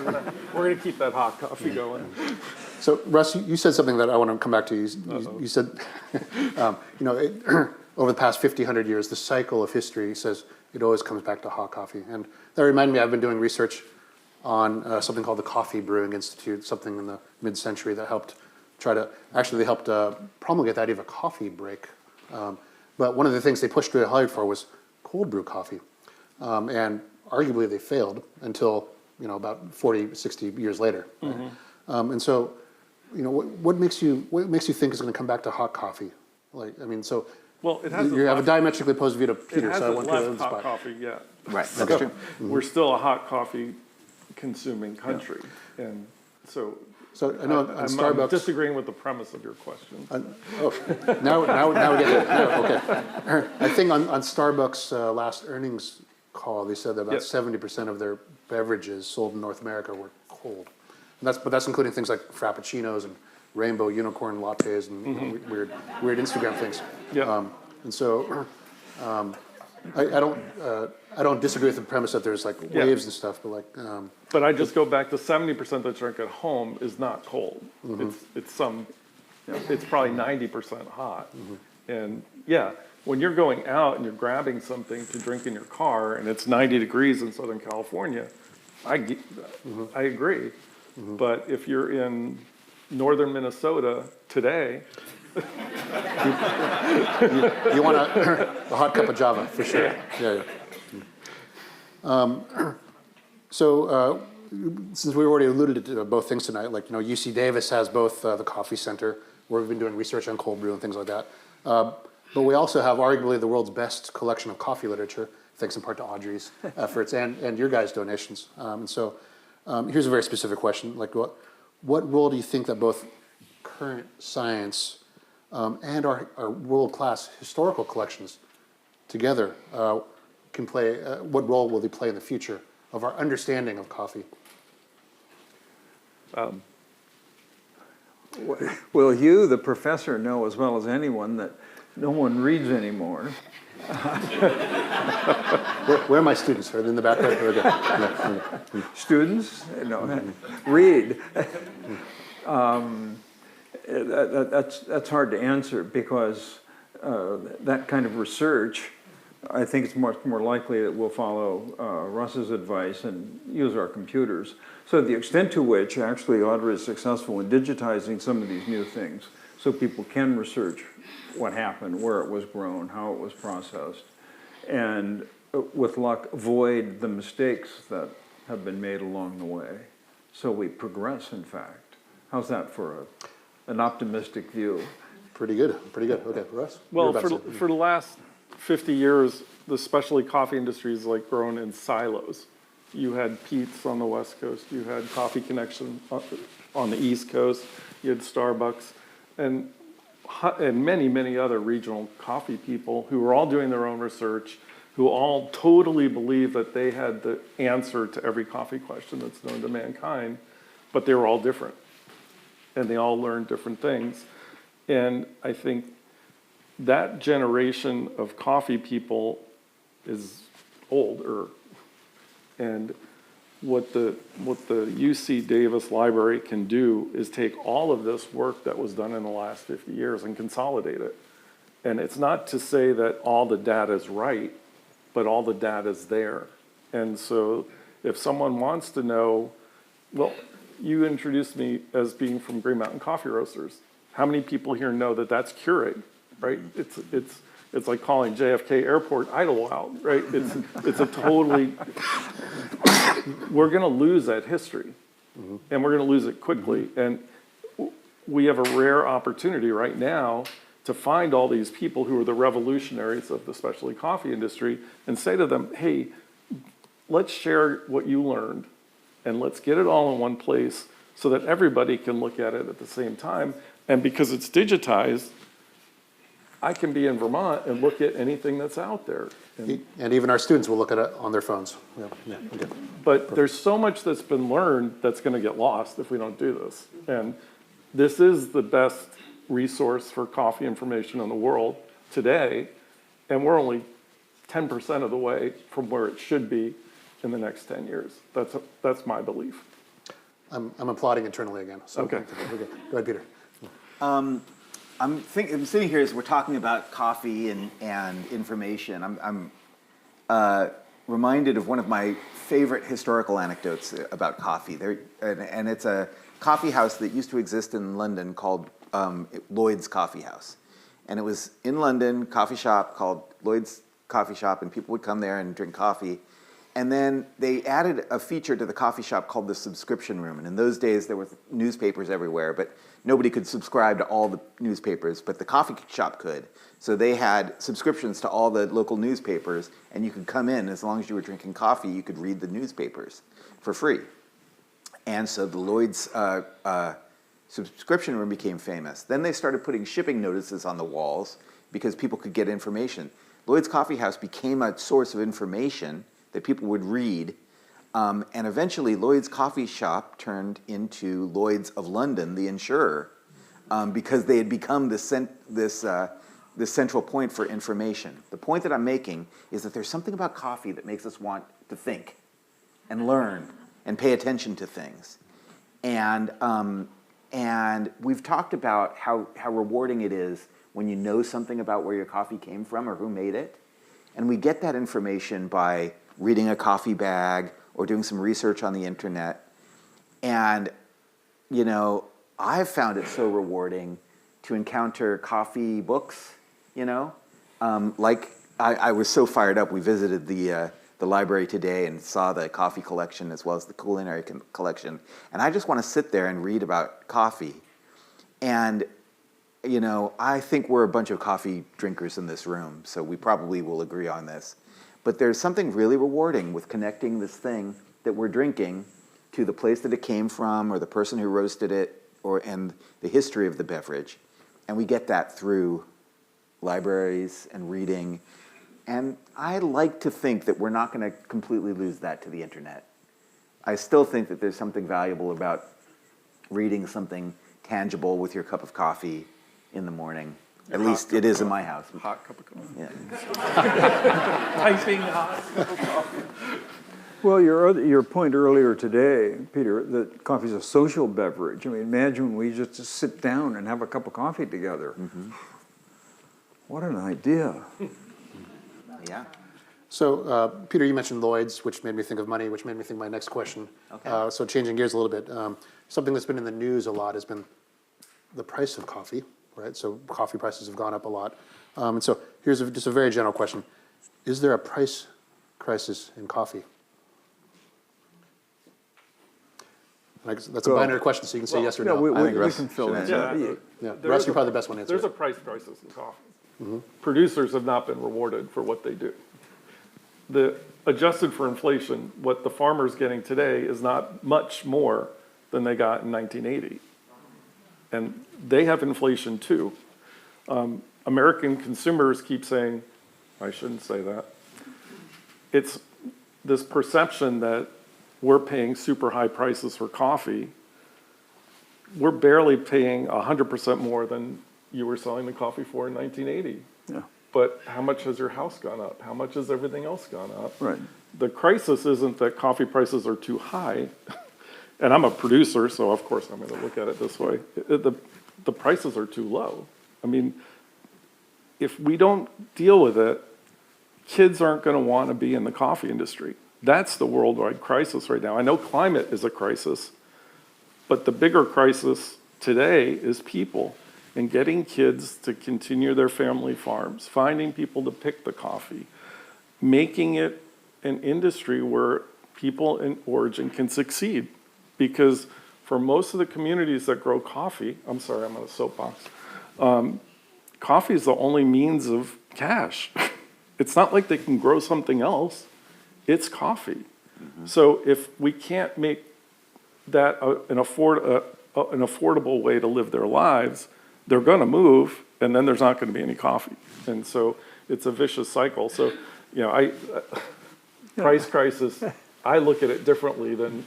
G: We're gonna keep that hot coffee going.
E: So, Russ, you said something that I want to come back to. You said, over the past 50, 100 years, the cycle of history says it always comes back to hot coffee. And that reminded me, I've been doing research on something called the Coffee Brewing Institute, something in the mid-century that helped they helped promulgate the idea of a coffee break. But one of the things they pushed really hard for was cold brew coffee. And arguably they failed until, about 40, 60 years later. Right? And so, what makes you think is going to come back to hot coffee?
G: Well, it hasn't
E: you have a
G: left-
E: diametrically opposed view to
G: It
E: Peter, so I
G: hasn't
E: want to
G: left
E: go to the
G: hot
E: spot.
G: coffee yet.
H: Right, that's true.
G: We're still a hot coffee consuming country, and so
E: So I know on
G: I'm
E: Starbucks.
G: disagreeing with the premise of your question.
E: Now we get it. Okay. I think on Starbucks' last earnings call, they said that about
G: Yep.
E: 70% of their beverages sold in North America were cold. And that's including things like frappuccinos and rainbow unicorn lattes and weird Instagram things.
G: Yep.
E: And so I don't disagree with the premise that there's
G: Yeah.
E: waves and stuff, but
G: But I just go back to 70% that drink at home is not cold. It's probably 90% hot. And yeah, when you're going out and you're grabbing something to drink in your car and it's 90 degrees in Southern California, I agree. But if you're in northern Minnesota today,
E: you want a hot cup of Java for sure. Yeah. So since we already alluded to both things tonight, UC Davis has both the Coffee Center, where we've been doing research on cold brew and things like that. But we also have arguably the world's best collection of coffee literature, thanks in part to Audrey's efforts and your guys' donations. And so here's a very specific question. What role do you think that both current science and our world-class historical collections together can play, what role will they play in the future of our understanding of coffee?
F: Well, you, the professor, know as well as anyone that no one reads anymore.
E: Where are my students? Are they in the background? There we go. Yeah.
F: Students, read. That's hard to answer because that kind of research, I think it's much more likely that we'll follow Russ's advice and use our computers. So the extent to which actually Otter is successful in digitizing some of these new things so people can research what happened, where it was grown, how it was processed, and with luck avoid the mistakes that have been made along the way. So we progress, in fact. How's that for an optimistic view?
E: Pretty good. Okay, Russ?
G: Well, for the last 50 years, the specialty coffee industry is like grown in silos. You had Pete's on the West Coast, you had Coffee Connection on the East Coast, you had Starbucks, and many, many other regional coffee people who were all doing their own research, who all totally believed that they had the answer to every coffee question that's known to mankind, but they were all different. And they all learned different things. And I think that generation of coffee people is older. And what the UC Davis Library can do is take all of this work that was done in the last 50 years and consolidate it. And it's not to say that all the data is right, but all the data is there. And so if someone wants to know, well, you introduced me as being from Green Mountain Coffee Roasters. How many people here know that that's Keurig, right? It's like calling JFK Airport Idlewild, right? It's a totally, we're gonna lose that history, and we're gonna lose it quickly. And we have a rare opportunity right now to find all these people who are the revolutionaries of the specialty coffee industry and say to them, hey, let's share what you learned and let's get it all in one place so that everybody can look at it at the same time. And because it's digitized, I can be in Vermont and look at anything that's out there.
E: And even our students will look at it on their phones. Yeah, okay.
G: But there's so much that's been learned that's going to get lost if we don't do this. And this is the best resource for coffee information in the world today, and we're only 10% of the way from where it should be in the next 10 years. That's my belief.
E: I'm applauding internally again. So
G: Okay.
E: Go ahead, Peter.
H: I'm sitting here as we're talking about coffee and information. I'm reminded of one of my favorite historical anecdotes about coffee. And it's a coffee house that used to exist in London called Lloyd's Coffee House. And it was in London, coffee shop called Lloyd's Coffee Shop, and people would come there and drink coffee. And then they added a feature to the coffee shop called the subscription room. And in those days, there were newspapers everywhere, but nobody could subscribe to all the newspapers, but the coffee shop could. So they had subscriptions to all the local newspapers, and you could come in, as long as you were drinking coffee, you could read the newspapers for free. And so the Lloyd's subscription room became famous. Then they started putting shipping notices on the walls because people could get information. Lloyd's Coffee House became a source of information that people would read. And eventually, Lloyd's Coffee Shop turned into Lloyd's of London, the insurer, because they had become this central point for information. The point that I'm making is that there's something about coffee that makes us want to think and learn and pay attention to things. And we've talked about how rewarding it is when you know something about where your coffee came from or who made it. And we get that information by reading a coffee bag or doing some research on the internet. And, you know, I've found it so rewarding to encounter coffee books, you know. Like, I was so fired up. We visited the library today and saw the coffee collection as well as the culinary collection. And I just want to sit there and read about coffee. And, you know, I think we're a bunch of coffee drinkers in this room, so we probably will agree on this. But there's something really rewarding with connecting this thing that we're drinking to the place that it came from or the person who roasted it and the history of the beverage. And we get that through libraries and reading. And I like to think that we're not going to completely lose that to the internet. I still think that there's something valuable about reading something tangible with your cup of coffee in the morning. At least it is in my house.
G: Hot cup of coffee.
H: Yeah.
G: Piping hot cup of coffee.
F: Well, your point earlier today, Peter, that coffee is a social beverage. I mean, imagine we just sit down and have a cup of coffee together. What an idea.
H: Yeah.
E: So, Peter, you mentioned Lloyd's, which made me think of money, which made me think of my next question.
H: Okay.
E: So changing gears a little bit, something that's been in the news a lot has been the price of coffee, right? So coffee prices have gone up a lot. And so here's just a very general question. Is there a price crisis in coffee? That's a binary question, so you can say yes or no.
F: we
H: Russ
F: can fill
H: should
F: in.
H: answer
G: Yeah.
E: Yeah, Russ, you're probably the best one to answer
G: There's a
E: it.
G: price crisis in coffee. Producers have not been rewarded for what they do. The adjusted for inflation, what the farmer's getting today is not much more than they got in 1980. And they have inflation too. American consumers keep saying, I shouldn't say that. It's this perception that we're paying super high prices for coffee. We're barely paying 100% more than you were selling the coffee for in 1980.
F: Yeah.
G: But how much has your house gone up? How much has everything else gone up?
F: Right.
G: The crisis isn't that coffee prices are too high. And I'm a producer, so of course I'm going to look at it this way. The prices are too low. I mean, if we don't deal with it, kids aren't going to want to be in the coffee industry. That's the worldwide crisis right now. I know climate is a crisis, but the bigger crisis today is people and getting kids to continue their family farms, finding people to pick the coffee, making it an industry where people in origin can succeed. Because for most of the communities that grow coffee, I'm sorry, I'm on a soapbox, coffee is the only means of cash. It's not like they can grow something else. It's coffee. So if we can't make that an affordable way to live their lives, they're going to move, and then there's not going to be any coffee. And so it's a vicious cycle. So, price crisis, I look at it differently than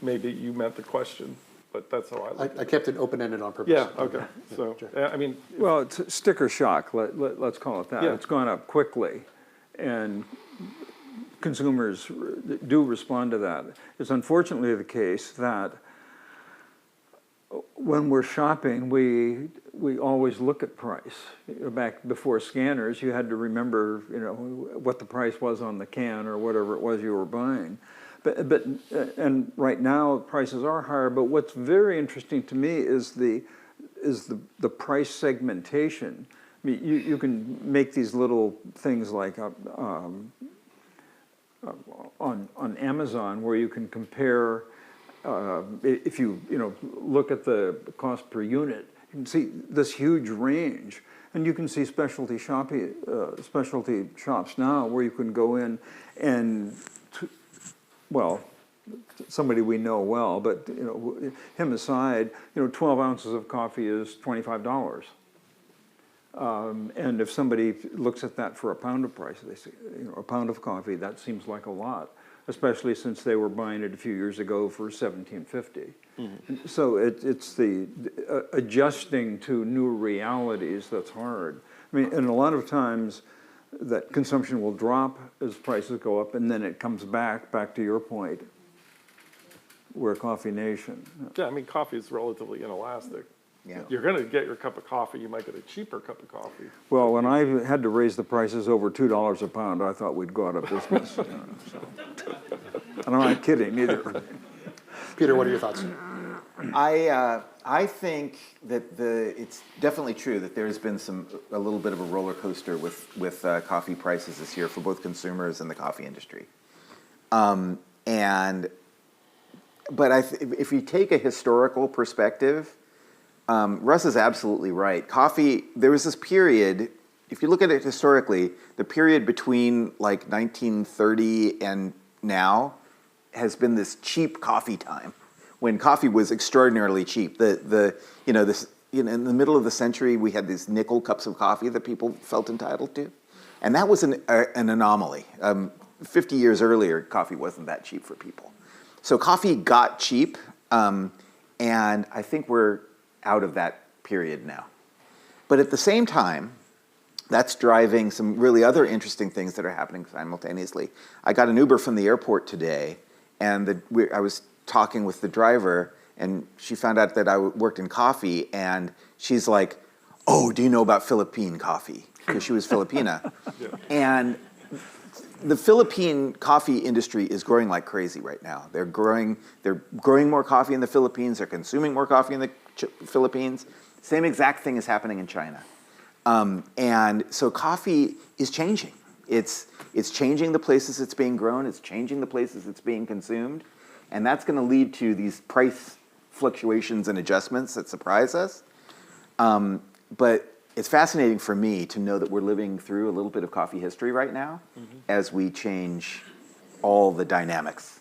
G: maybe you meant the question, but that's how I look at it.
E: I kept it open-ended on purpose.
G: Yeah, okay. So, I mean,
F: Well, it's sticker shock, let's call it that.
G: Yeah.
F: It's gone up quickly, and consumers do respond to that. It's unfortunately the case that when we're shopping, we always look at price. Back before scanners, you had to remember, what the price was on the can or whatever it was you were buying. But and right now prices are higher. But what's very interesting to me is the price segmentation. I mean, you can make these little things like on Amazon where you can compare. If you look at the cost per unit, you can see this huge range, and you can see specialty shops now where you can go in and, somebody we know well, but him aside, 12 ounces of coffee is $25. And if somebody looks at that for a pound of price, they say, a pound of coffee, that seems like a lot, especially since they were buying it a few years ago for $17.50. So it's the adjusting to new realities that's hard. I mean, and a lot of times that consumption will drop as prices go up, and then it comes back to your point. We're a coffee nation.
G: yeah, I mean, coffee is relatively inelastic.
H: Yeah.
G: You're going to get your cup of coffee. You might get a cheaper cup of coffee.
F: Well, when I had to raise the prices over $2 a pound, I thought we'd go out of business. And I'm not kidding either.
E: Peter, what are your thoughts?
H: I think that it's definitely true that there's been a little bit of a roller coaster with coffee prices this year for both consumers and the coffee industry. But if you take a historical perspective, Russ is absolutely right. Coffee, there was this period, if you look at it historically, the period between like 1930 and now has been this cheap coffee time, when coffee was extraordinarily cheap. In the middle of the century, we had these nickel cups of coffee that people felt entitled to. And that was an anomaly. 50 years earlier, coffee wasn't that cheap for people. So coffee got cheap, and I think we're out of that period now. But at the same time, that's driving some really other interesting things that are happening simultaneously. I got an Uber from the airport today, and I was talking with the driver, and she found out that I worked in coffee, and she's like, "Oh, do you know about Philippine coffee?" Because she was Filipina. Yeah. And the Philippine coffee industry is growing like crazy right now. They're growing more coffee in the Philippines. They're consuming more coffee in the Philippines. Same exact thing is happening in China. And so coffee is changing. It's changing the places it's being grown. It's changing the places it's being consumed. And that's going to lead to these price fluctuations and adjustments that surprise us. But it's fascinating for me to know that we're living through a little bit of coffee history right now as we change all the dynamics.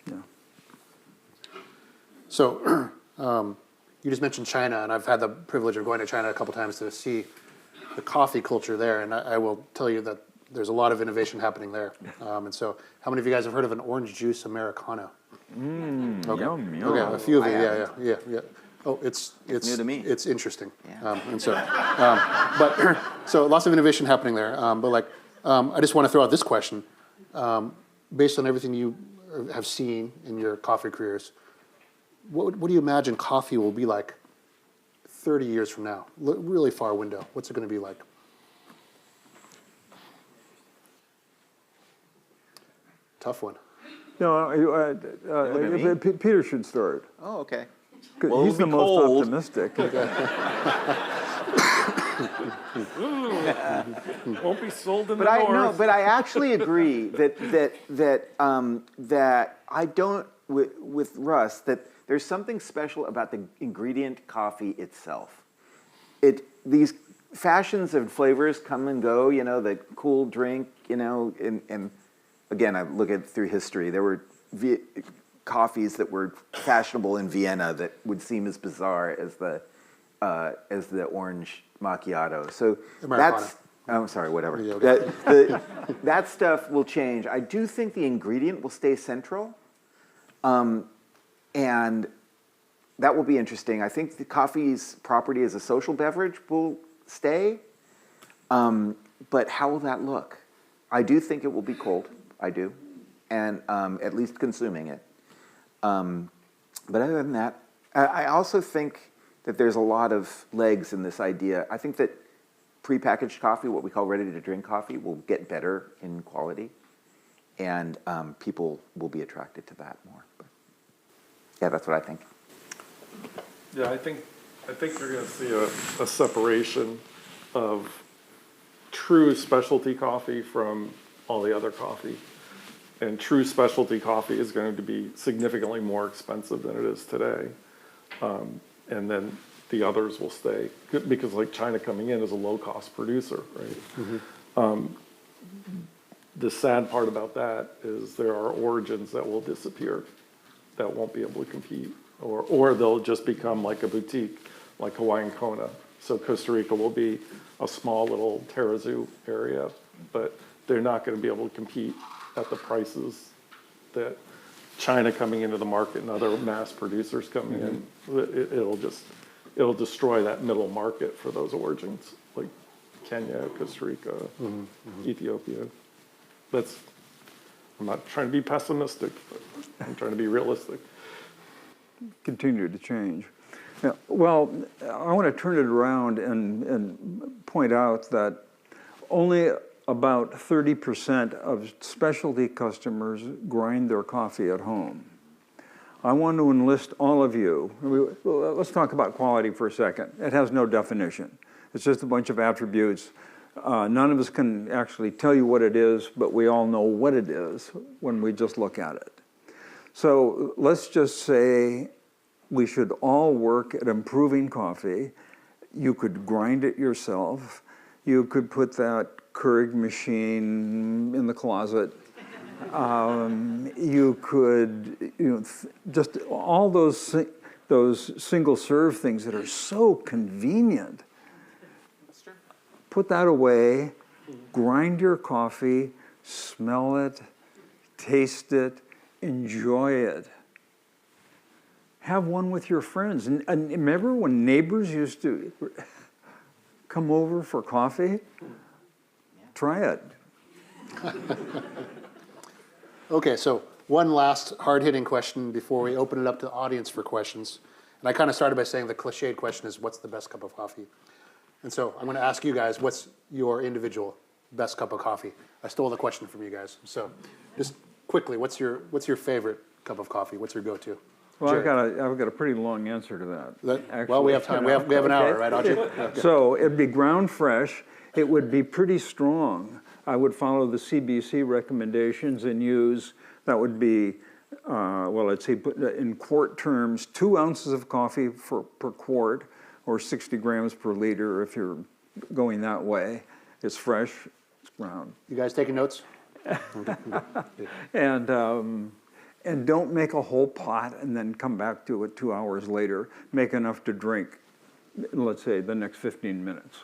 E: Yeah. So you just mentioned China, and I've had the privilege of going to China a couple times to see the coffee culture there, and I will tell you that there's a lot of innovation happening there. And so how many of you guys have heard of an orange juice Americano? Okay.
F: Yum, yum.
E: Okay, a few of you, yeah. Oh, it's
H: new to me.
E: It's interesting.
H: Yeah.
E: And so, but so lots of innovation happening there. But like, I just want to throw out this question: based on everything you have seen in your coffee careers, what do you imagine coffee will be like 30 years from now? Really far window. What's it going to be like? Tough one.
F: No, Peter should start.
H: Oh, okay.
F: 'Cause
H: Well,
F: he's
H: it'll
F: the
H: be
F: most
H: cold.
F: optimistic.
G: Won't be sold in
H: But
G: the
H: I
G: north.
H: no, but I actually agree that I don't with Russ that there's something special about the ingredient coffee itself. These fashions and flavors come and go. You know, the cool drink. You know, and again, I look at through history. There were coffees that were fashionable in Vienna that would seem as bizarre as the orange macchiato. So
E: Americano.
H: that's. I'm sorry, whatever.
E: Yeah, okay.
H: That stuff will change. I do think the ingredient will stay central, and that will be interesting. I think the coffee's property as a social beverage will stay, but how will that look? I do think it will be cold. I do, and at least consuming it. But other than that, I also think that there's a lot of legs in this idea. I think that prepackaged coffee, what we call ready-to-drink coffee, will get better in quality, and people will be attracted to that more. But yeah, that's what I think.
G: Yeah, I think you're going to see a separation of true specialty coffee from all the other coffee. And true specialty coffee is going to be significantly more expensive than it is today. And then the others will stay, because like China coming in is a low-cost producer, right? The sad part about that is there are origins that will disappear, that won't be able to compete, or they'll just become like a boutique, like Hawaiian Kona. So Costa Rica will be a small little terrazoo area, but they're not going to be able to compete at the prices that China coming into the market and other mass producers coming in. It'll destroy that middle market for those origins, like Kenya, Costa Rica, Ethiopia. I'm not trying to be pessimistic, but I'm trying to be realistic.
F: Continue to change. Yeah, well, I want to turn it around and point out that only about 30% of specialty customers grind their coffee at home. I want to enlist all of you. Let's talk about quality for a second. It has no definition. It's just a bunch of attributes. None of us can actually tell you what it is, but we all know what it is when we just look at it. So let's just say we should all work at improving coffee. You could grind it yourself. You could put that Keurig machine in the closet. You could, just all those single serve things that are so convenient. Put that away Grind your coffee, smell it, taste it, enjoy it. Have one with your friends. And remember when neighbors used to come over for coffee? Try it.
E: Okay, so one last hard-hitting question before we open it up to the audience for questions. And I kind of started by saying the cliched question is, what's the best cup of coffee? And so I'm going to ask you guys, what's your individual best cup of coffee? I stole the question from you guys. So just quickly, what's your favorite cup of coffee? What's your go-to?
F: Well,
E: Jared.
F: I've got a pretty long answer to that.
E: Well, we have time. We have an hour, right, Audrey?
F: So it'd be ground fresh. It would be pretty strong. I would follow the CBC recommendations and use, that would be, well, let's say put in quart terms, 2 ounces of coffee per quart, or 60 grams per liter if you're going that way. It's fresh, it's ground.
E: You guys taking notes?
F: And don't make a whole pot and then come back to it 2 hours later. Make enough to drink, let's say, the next 15 minutes.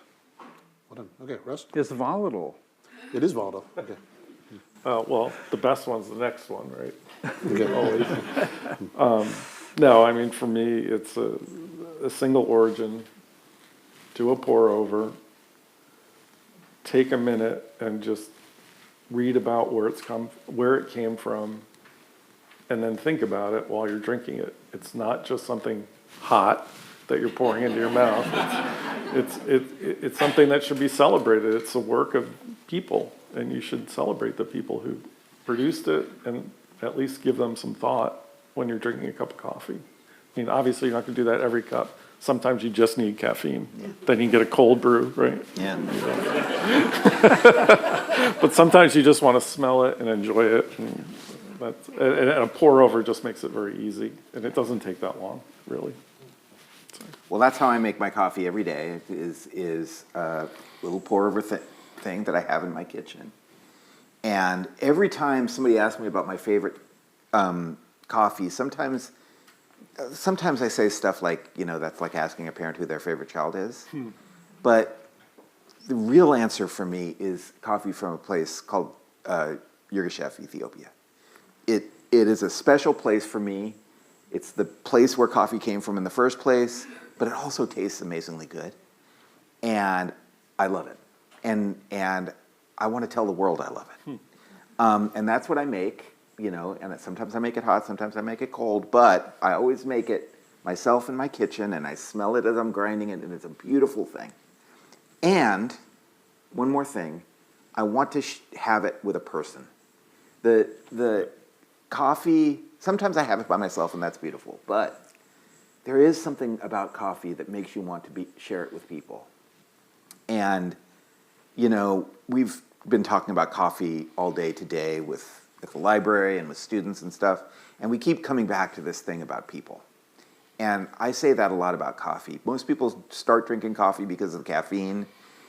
E: Well done. Okay, Russ?
F: It's volatile.
E: It is volatile. Okay.
G: Well, the best one's the next one, right?
E: Okay.
G: Always. No, I mean, for me, it's a single origin, do a pour over, take a minute and just read about where it came from, and then think about it while you're drinking it. It's not just something hot that you're pouring into your mouth. It's something that should be celebrated. It's the work of people, and you should celebrate the people who produced it and at least give them some thought when you're drinking a cup of coffee. I mean, obviously you're not going to do that every cup. Sometimes you just need caffeine. Yeah. Then you get a cold brew, right?
H: Yeah.
G: But sometimes you just want to smell it and enjoy it. And a pour over just makes it very easy, and it doesn't take that long, really.
H: Well, that's how I make my coffee every day, is a little pour over thing that I have in my kitchen. And every time somebody asks me about my favorite coffee, sometimes I say stuff like, you know, that's like asking a parent who their favorite child is. But the real answer for me is coffee from a place called Yirgacheffe, Ethiopia. It is a special place for me. It's the place where coffee came from in the first place, but it also tastes amazingly good. And I love it. And I want to tell the world I love it. And that's what I make, you know, and sometimes I make it hot, sometimes I make it cold, but I always make it myself in my kitchen, and I smell it as I'm grinding it, and it's a beautiful thing. And one more thing, I want to have it with a person. The coffee, sometimes I have it by myself, and that's beautiful, but there is something about coffee that makes you want to share it with people. And, you know, we've been talking about coffee all day today at the library and with students and stuff, and we keep coming back to this thing about people. And I say that a lot about coffee. Most people start drinking coffee because of the caffeine,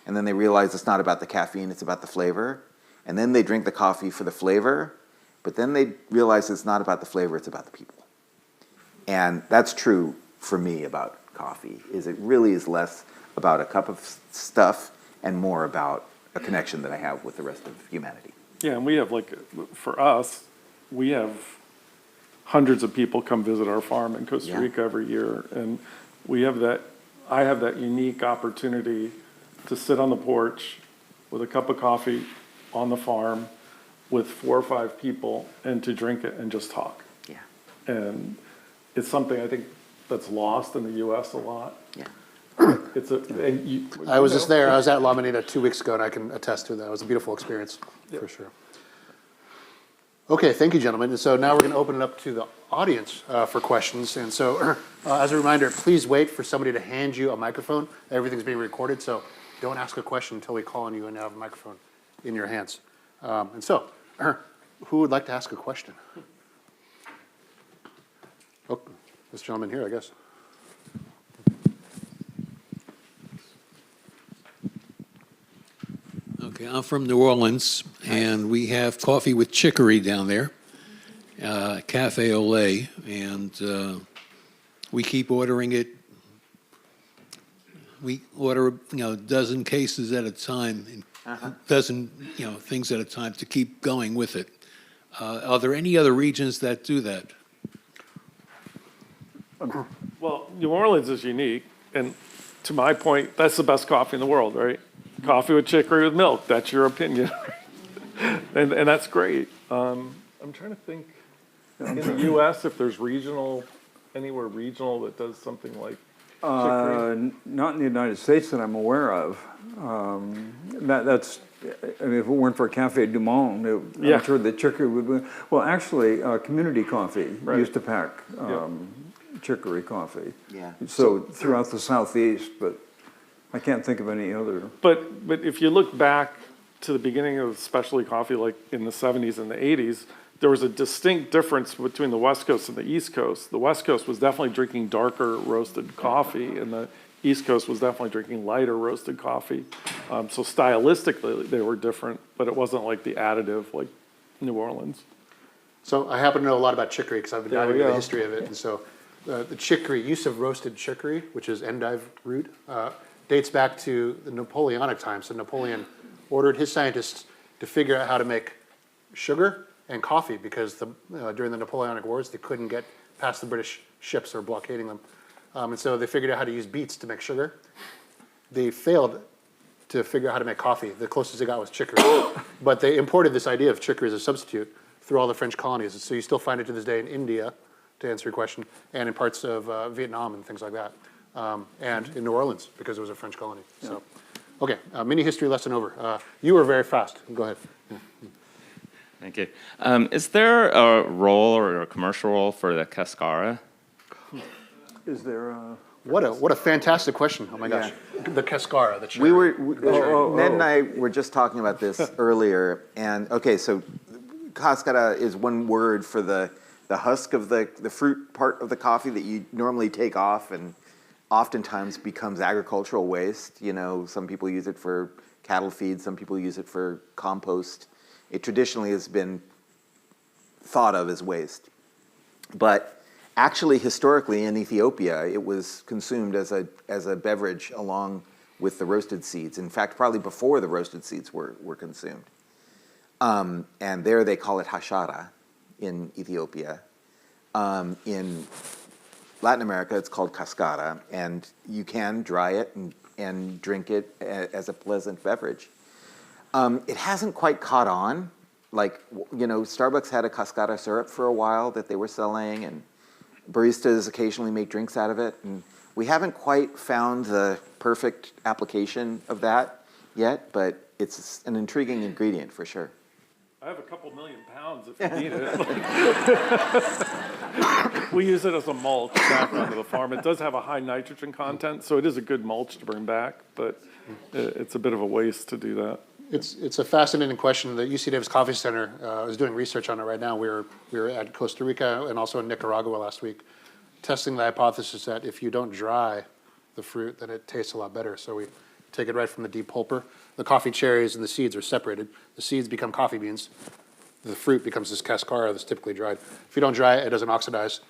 H: and then they realize it's not about the caffeine, it's about the flavor. And then they drink the coffee for the flavor, but then they realize it's not about the flavor, it's about the people. And that's true for me about coffee, is it really is less about a cup of stuff and more about a connection that I have with the rest of humanity.
G: Yeah, and we have, like, for us, we have hundreds of people come visit our farm in Costa Rica every year, and I have that unique opportunity to sit on the porch with a cup of coffee on the farm with 4 or 5 people and to drink it and just talk.
H: Yeah.
G: And it's something I think that's lost in the U.S. a lot.
H: Yeah.
E: I was just there. I was at La Manita 2 weeks ago, and I can attest to that. It was a beautiful experience, for sure. Okay, thank you, gentlemen. And so now we're going to open it up to the audience for questions. And so, as a reminder, please wait for somebody to hand you a microphone. Everything's being recorded, so don't ask a question until we call on you and have a microphone in your hands. And so, who would like to ask a question? Oh, this gentleman here, I guess.
I: Okay, I'm from New Orleans, and we have coffee with chicory down there, Cafe Olay, and we keep ordering it. We order, a dozen cases at a time dozen, things at a time to keep going with it. Are there any other regions that do that?
G: Well, New Orleans is unique, and to my point, that's the best coffee in the world, right? Coffee with chicory with milk, that's your opinion. and that's great. I'm trying to think in the U.S. if there's anywhere regional that does something like chicory.
F: Not in the United States that I'm aware of. That's, I mean, if it weren't for Cafe Du Monde,
G: Yeah.
F: I'm sure the chicory would be. Well, actually, Community Coffee
G: Right.
F: used to pack chicory coffee.
H: Yeah.
F: So throughout the Southeast, but I can't think of any other.
G: But if you look back to the beginning of specialty coffee, like in the 70s and the 80s, there was a distinct difference between the West Coast and the East Coast. The West Coast was definitely drinking darker roasted coffee, and the East Coast was definitely drinking lighter roasted coffee. So stylistically, they were different, but it wasn't like the additive like New Orleans.
E: So I happen to know a lot about chicory because I've been
G: There
E: diving
G: we
E: into the
G: go.
E: history of it. And so the chicory, use of roasted chicory, which is endive root, dates back to the Napoleonic times. So Napoleon ordered his scientists to figure out how to make sugar and coffee because during the Napoleonic Wars, they couldn't get past the British ships that were blockading them. And so they figured out how to use beets to make sugar. They failed to figure out how to make coffee. The closest they got was chicory. But they imported this idea of chicory as a substitute through all the French colonies. So you still find it to this day in India, to answer your question, and in parts of Vietnam and things like that. And in New Orleans, because it was a French colony. So, okay, mini history lesson over. You were very fast. Go ahead.
J: Thank you. Is there a role or a commercial role for the cascara?
F: Is there a...
E: What a fantastic question. Oh my gosh. The cascara, the cherry.
H: Ned and I were just talking about this earlier, and okay, so cascara is one word for the husk of the fruit part of the coffee that you normally take off and oftentimes becomes agricultural waste. Some people use it for cattle feed, some people use it for compost. It traditionally has been thought of as waste. But actually, historically, in Ethiopia, it was consumed as a beverage along with the roasted seeds. In fact, probably before the roasted seeds were consumed. And there they call it hashara in Ethiopia. In Latin America, it's called cascara, and you can dry it and drink it as a pleasant beverage. It hasn't quite caught on. Starbucks had a cascara syrup for a while that they were selling, and baristas occasionally make drinks out of it. And we haven't quite found the perfect application of that yet, but it's an intriguing ingredient for sure.
G: I have a couple million pounds if you need it. We use it as a mulch back onto the farm. It does have a high nitrogen content, so it is a good mulch to bring back, but it's a bit of a waste to do that.
E: It's a fascinating question. The UC Davis Coffee Center is doing research on it right now. We were at Costa Rica and also in Nicaragua last week, testing the hypothesis that if you don't dry the fruit, then it tastes a lot better. So we take it right from the depulper. The coffee cherries and the seeds are separated. The seeds become coffee beans. The fruit becomes this cascara that's typically dried. If you don't dry it, it doesn't oxidize.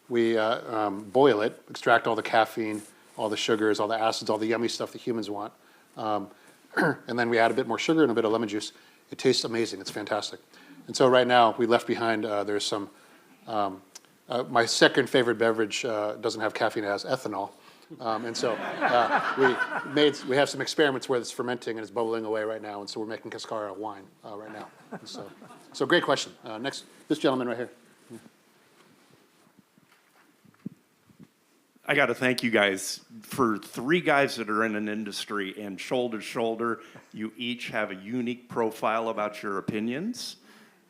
E: We boil it, extract all the caffeine, all the sugars, all the acids, all the yummy stuff that humans want. And then we add a bit more sugar and a bit of lemon juice. It tastes amazing. It's fantastic. And so right now, we left behind, there's some, my second favorite beverage doesn't have caffeine, it has ethanol. And so we have some experiments where it's fermenting and it's bubbling away right now. And so we're making cascara wine right now. And so great question. Next, this gentleman right here.
K: I got to thank you guys for three guys that are in an industry, and shoulder to shoulder, you each have a unique profile about your opinions,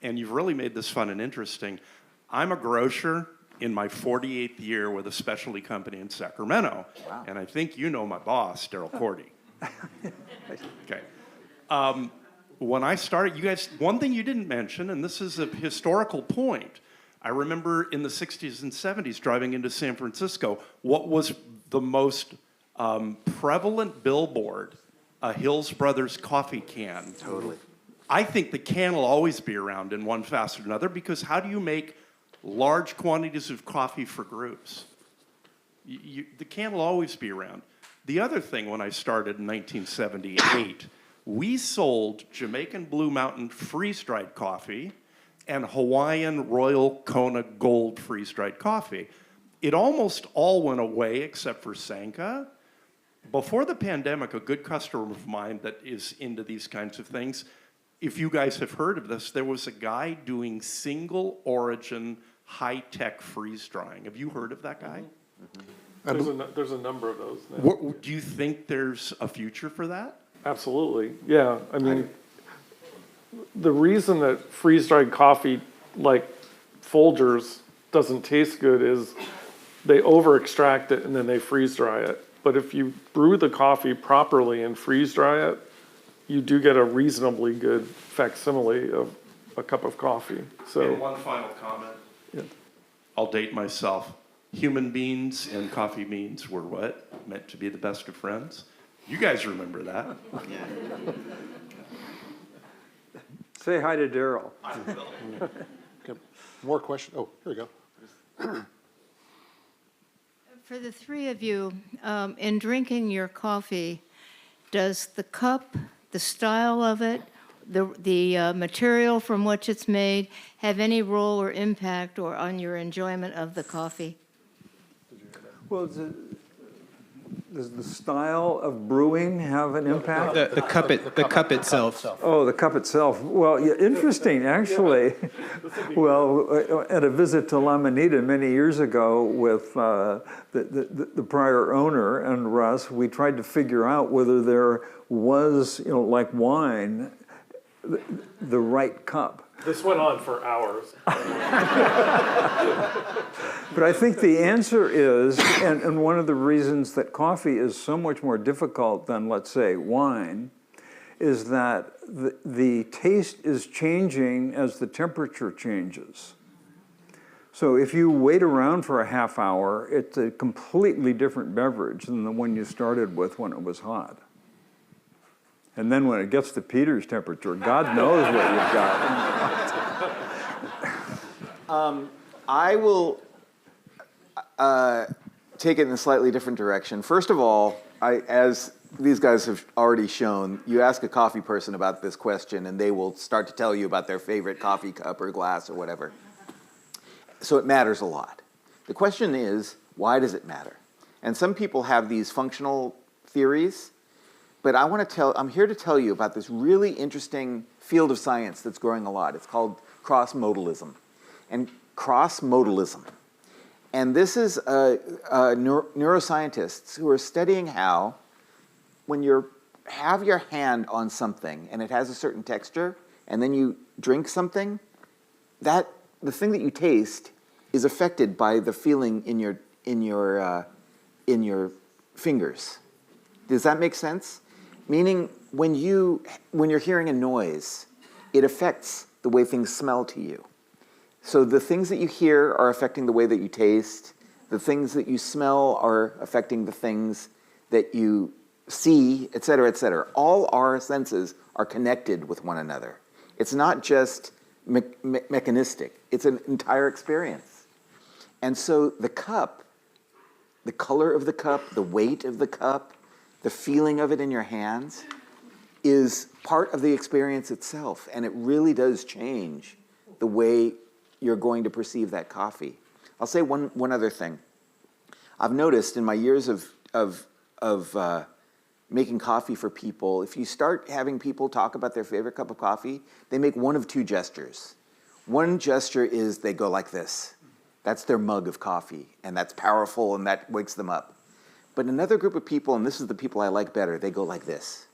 K: and you've really made this fun and interesting. I'm a grocer in my 48th year with a specialty company in Sacramento, and I think you know my boss, Daryl Cordy. Okay. When I started, you guys, one thing you didn't mention, and this is a historical point, I remember in the 60s and 70s driving into San Francisco, what was the most prevalent billboard? A Hills Brothers coffee can.
H: Totally.
K: I think the can will always be around in one facet or another, because how do you make large quantities of coffee for groups? The can will always be around. The other thing when I started in 1978 we sold Jamaican Blue Mountain freeze-dried coffee and Hawaiian Royal Kona Gold freeze-dried coffee. It almost all went away except for Sanka. Before the pandemic, a good customer of mine that is into these kinds of things, if you guys have heard of this, there was a guy doing single origin high-tech freeze drying. Have you heard of that guy?
G: There's a number of those now.
K: Do you think there's a future for that?
G: Absolutely, yeah. I mean, the reason that freeze-dried coffee, like Folgers, doesn't taste good is they over-extract it and then they freeze-dry it. But if you brew the coffee properly and freeze-dry it, you do get a reasonably good facsimile of a cup of coffee. So,
K: And one final comment.
G: yeah.
K: I'll date myself. Human beings and coffee beans were what? Meant to be the best of friends? You guys remember that.
F: Say hi to Daryl.
E: Okay. More questions? Oh, here we go.
L: For the three of you, in drinking your coffee, does the cup, the style of it, the material from which it's made have any role or impact or on your enjoyment of the coffee?
F: Well, does the style of brewing have an impact?
A: The cup itself.
F: Oh, the cup itself. Well, yeah, interesting, actually. Well, at a visit to La Manita many years ago with the prior owner and Russ, we tried to figure out whether there was, like wine, the right cup.
G: This went on for hours.
F: But I think the answer is, and one of the reasons that coffee is so much more difficult than, let's say, wine, is that the taste is changing as the temperature changes. So if you wait around for a half hour, it's a completely different beverage than the one you started with when it was hot. And then when it gets to Peter's temperature, God knows what you've got.
H: I will take it in a slightly different direction. First of all, as these guys have already shown, you ask a coffee person about this question and they will start to tell you about their favorite coffee cup or glass or whatever. So it matters a lot. The question is, why does it matter? And some people have these functional theories, but I'm here to tell you about this really interesting field of science that's growing a lot. It's called cross-modalism. And cross-modalism. And this is neuroscientists who are studying how when you have your hand on something and it has a certain texture, and then you drink something, the thing that you taste is affected by the feeling in your fingers. Does that make sense? Meaning, when you're hearing a noise, it affects the way things smell to you. So the things that you hear are affecting the way that you taste. The things that you smell are affecting the things that you see, et cetera, et cetera. All our senses are connected with one another. It's not just mechanistic. It's an entire experience. And so the cup, the color of the cup, the weight of the cup, the feeling of it in your hands is part of the experience itself. And it really does change the way you're going to perceive that coffee. I'll say one other thing. I've noticed in my years of making coffee for people, if you start having people talk about their favorite cup of coffee, they make one of two gestures. One gesture is they go like this. That's their mug of coffee, and that's powerful, and that wakes them up. But another group of people, and this is the people I like better, they go like this.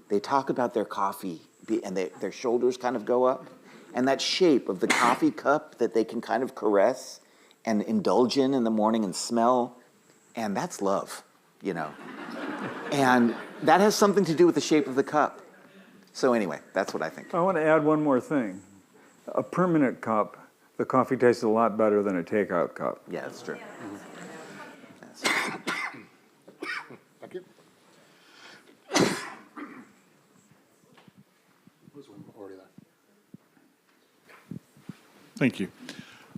H: They talk about their coffee, and their shoulders kind of go up. And that shape of the coffee cup that they can kind of caress and indulge in the morning and smell, and that's love, you know. And that has something to do with the shape of the cup. So anyway, that's what I think.
F: I want to add one more thing. A permanent cup, the coffee tastes a lot better than a takeout cup.
H: Yeah, that's true.
E: Thank you. There's one already there.
M: Thank you.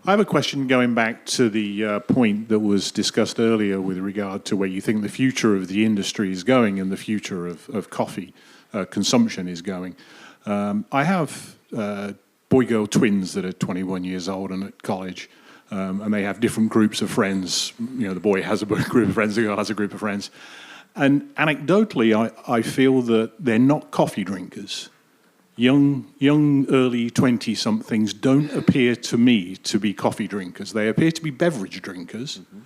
M: I have a question going back to the point that was discussed earlier with regard to where you think the future of the industry is going and the future of coffee consumption is going. I have boy-girl twins that are 21 years old and at college, and they have different groups of friends. You know, the boy has a group of friends, the girl has a group of friends. And anecdotally, I feel that they're not coffee drinkers. Young, early 20-somethings don't appear to me to be coffee drinkers. They appear to be beverage drinkers. Mm-hmm.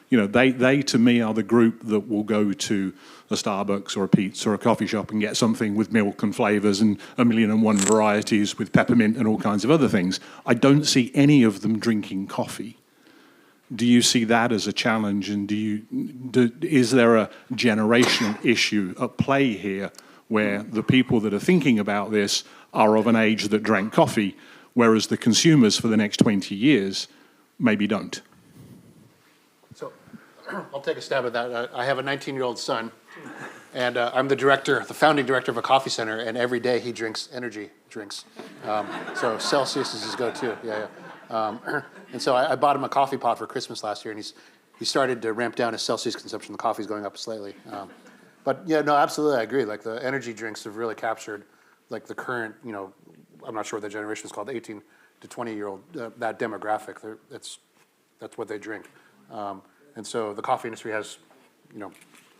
M: You know, they to me are the group that will go to a Starbucks or a Pete's or a coffee shop and get something with milk and flavors and 1,000,001 varieties with peppermint and all kinds of other things. I don't see any of them drinking coffee. Do you see that as a challenge? And is there a generational issue at play here, where the people that are thinking about this are of an age that drank coffee, whereas the consumers for the next 20 years maybe don't?
E: So I'll take a stab at that. I have a 19-year-old son, and I'm the founding director of a coffee center, and every day he drinks energy drinks. So Celsius is his go-to, and so I bought him a coffee pot for Christmas last year, and he started to ramp down his Celsius consumption. The coffee's going up slightly. But yeah, no, absolutely, I agree. Like, the energy drinks have really captured, like, the current, you know, I'm not sure what the generation is called, the 18 to 20-year-old, that demographic. That's what they drink. And so the coffee industry has, you know,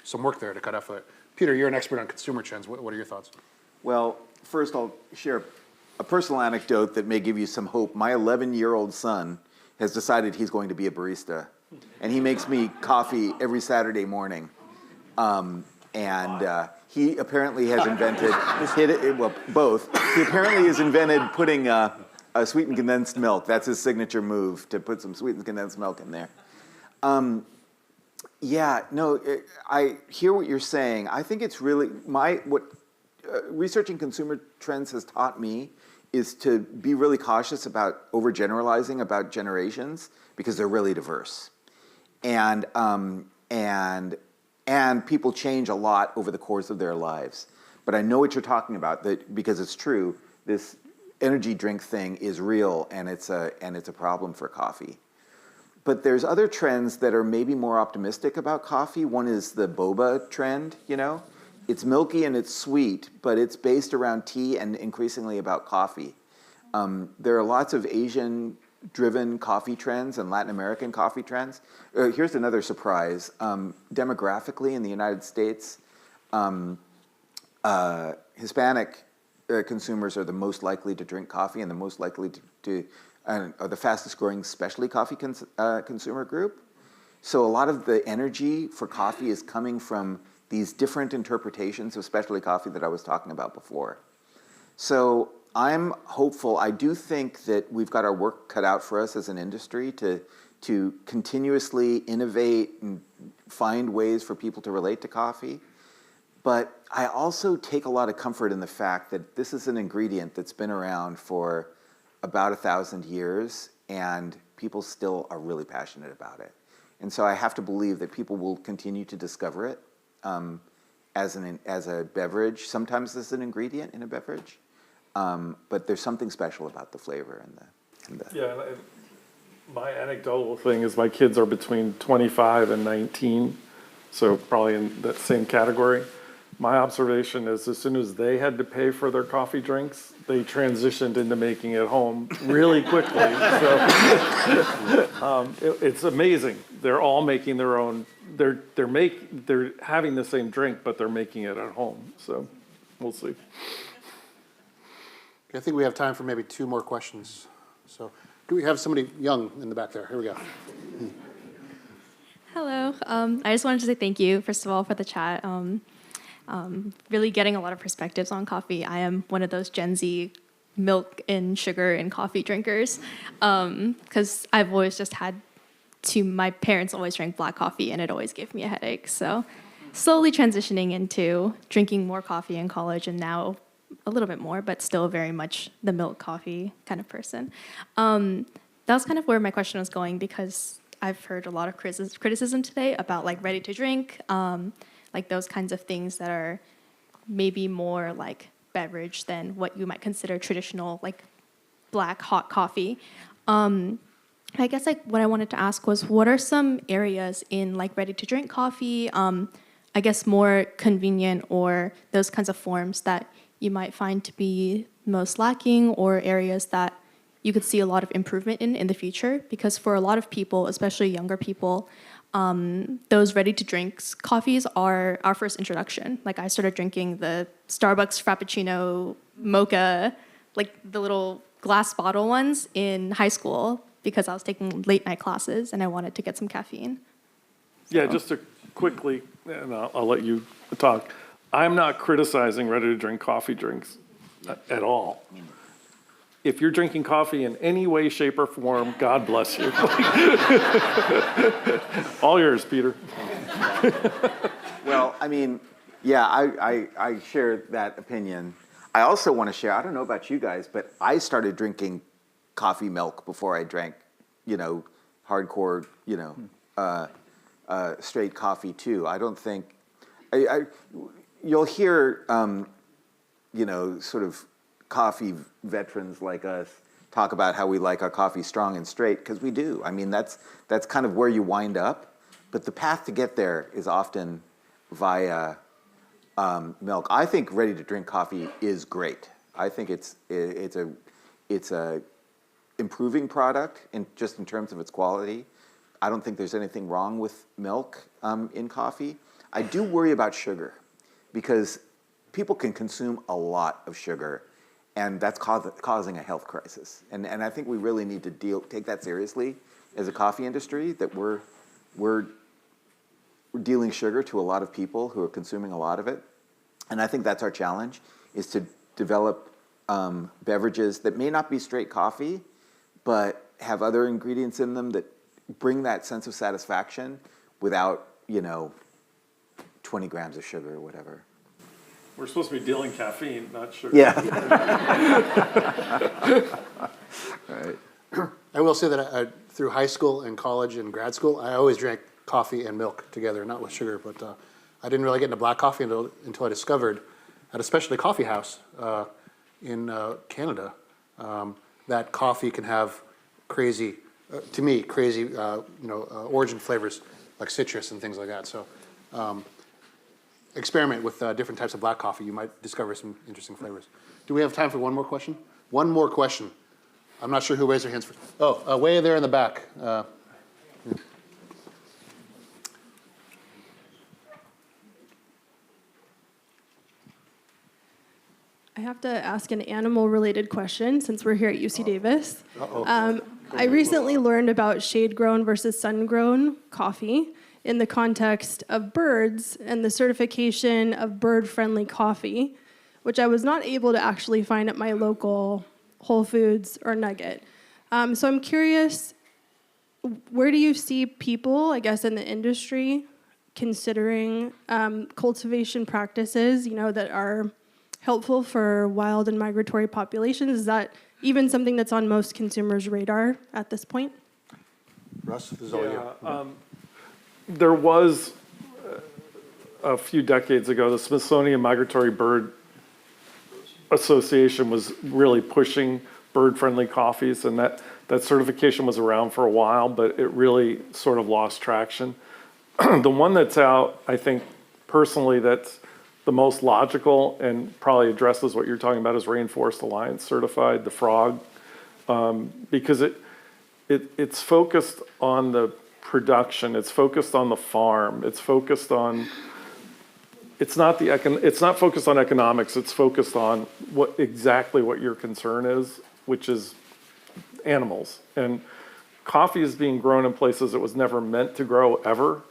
E: some work there to cut off. Peter, you're an expert on consumer trends. What are your thoughts?
H: Well, first I'll share a personal anecdote that may give you some hope. My 11-year-old son has decided he's going to be a barista, and he makes me coffee every Saturday morning. He apparently has invented, both. He apparently has invented putting a sweetened condensed milk. That's his signature move, to put some sweetened condensed milk in there. I hear what you're saying. I think it's really, researching consumer trends has taught me is to be really cautious about overgeneralizing about generations, because they're really diverse. And people change a lot over the course of their lives. But I know what you're talking about, because it's true. This energy drink thing is real, and it's a problem for coffee. But there's other trends that are maybe more optimistic about coffee. One is the boba trend, you know. It's milky and it's sweet, but it's based around tea and increasingly about coffee. There are lots of Asian-driven coffee trends and Latin American coffee trends. Here's another surprise. Demographically in the United States, Hispanic consumers are the most likely to drink coffee and the most likely are the fastest growing specialty coffee consumer group. So a lot of the energy for coffee is coming from these different interpretations of specialty coffee that I was talking about before. So I'm hopeful. I do think that we've got our work cut out for us as an industry to continuously innovate and find ways for people to relate to coffee. But I also take a lot of comfort in the fact that this is an ingredient that's been around for about 1,000 years, and people still are really passionate about it. And so I have to believe that people will continue to discover it as a beverage, sometimes as an ingredient in a beverage. But there's something special about the flavor and the
G: Yeah, my anecdotal thing is my kids are between 25 and 19, so probably in that same category. My observation is as soon as they had to pay for their coffee drinks, they transitioned into making it home really quickly. So it's amazing. They're all making their own. They're having the same drink, but they're making it at home. So we'll see.
E: I think we have time for maybe 2 more questions. So do we have somebody young in the back there? Here we go.
N: Hello. I just wanted to say thank you, first of all, for the chat. Really getting a lot of perspectives on coffee. I am one of those Gen Z milk and sugar and coffee drinkers, because I've always just my parents always drank black coffee and it always gave me a headache. So slowly transitioning into drinking more coffee in college, and now a little bit more, but still very much the milk coffee kind of person. That was kind of where my question was going, because I've heard a lot of criticism today about like ready to drink, like those kinds of things that are maybe more like beverage than what you might consider traditional like black hot coffee. I guess like what I wanted to ask was, what are some areas in like ready to drink coffee, I guess more convenient or those kinds of forms that you might find to be most lacking, or areas that you could see a lot of improvement in the future? Because for a lot of people, especially younger people, those ready to drink coffees are our first introduction. Like I started drinking the Starbucks Frappuccino Mocha, like the little glass bottle ones in high school, because I was taking late night classes and I wanted to get some caffeine.
G: Yeah, just to quickly, and I'll let you talk. I'm not criticizing ready-to-drink coffee drinks at all. If you're drinking coffee in any way, shape, or form, God bless you. All yours, Peter.
H: Well, I mean, yeah, I share that opinion. I also want to share, I don't know about you guys, but I started drinking coffee milk before I drank, hardcore, straight coffee too. I don't think, you'll hear, sort of coffee veterans like us talk about how we like our coffee strong and straight, because we do. I mean, that's kind of where you wind up. But the path to get there is often via milk. I think ready-to-drink coffee is great. I think it's a improving product in terms of its quality. I don't think there's anything wrong with milk in coffee. I do worry about sugar, because people can consume a lot of sugar, and that's causing a health crisis. And I think we really need to take that seriously as a coffee industry, that we're dealing sugar to a lot of people who are consuming a lot of it. And I think that's our challenge, is to develop beverages that may not be straight coffee, but have other ingredients in them that bring that sense of satisfaction without, 20 grams of sugar or whatever.
G: We're supposed to be dealing caffeine, not sugar.
H: Yeah.
E: Right. I will say that through high school and college and grad school, I always drank coffee and milk together, not with sugar. But I didn't really get into black coffee until I discovered at a specialty coffee house in Canada that coffee can have crazy origin flavors like citrus and things like that. So experiment with different types of black coffee. You might discover some interesting flavors. Do we have time for one more question? One more question. I'm not sure who raised their hands first. Oh, way there in the back.
O: I have to ask an animal-related question since we're here at UC Davis. I recently learned about shade-grown versus sun-grown coffee in the context of birds and the certification of bird-friendly coffee, which I was not able to actually find at my local Whole Foods or Nugget. So I'm curious, where do you see people, I guess, in the industry considering cultivation practices, that are helpful for wild and migratory populations? Is that even something that's on most consumers' radar at this point?
E: Russ, this is all you.
G: There was, a few decades ago, the Smithsonian Migratory Bird Association was really pushing bird-friendly coffees, and that certification was around for a while, but it really sort of lost traction. The one that's out, I think, personally, that's the most logical and probably addresses what you're talking about is Rainforest Alliance certified, the frog, because it's focused on the production, it's focused on the farm, it's focused on, it's not focused on economics, it's focused on exactly what your concern is, which is animals. And coffee is being grown in places it was never meant to grow ever.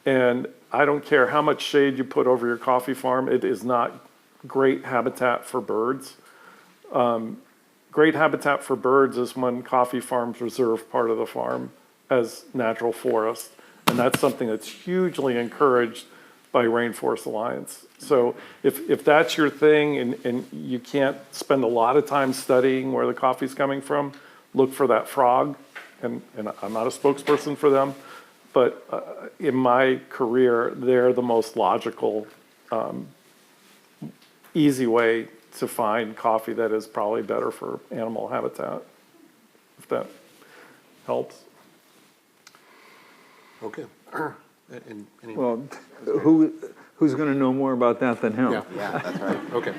G: And I don't care how much shade you put over your coffee farm, it is not great habitat for birds. Great habitat for birds is when coffee farms reserve part of the farm as natural forest. And that's something that's hugely encouraged by Rainforest Alliance. So if that's your thing and you can't spend a lot of time studying where the coffee's coming from, look for that frog. And I'm not a spokesperson for them, but in my career, they're the most logical, easy way to find coffee that is probably better for animal habitat. If that helps.
E: Okay. Any-
F: Well, who's going to know more about that than him?
E: Yeah, that's right. Okay.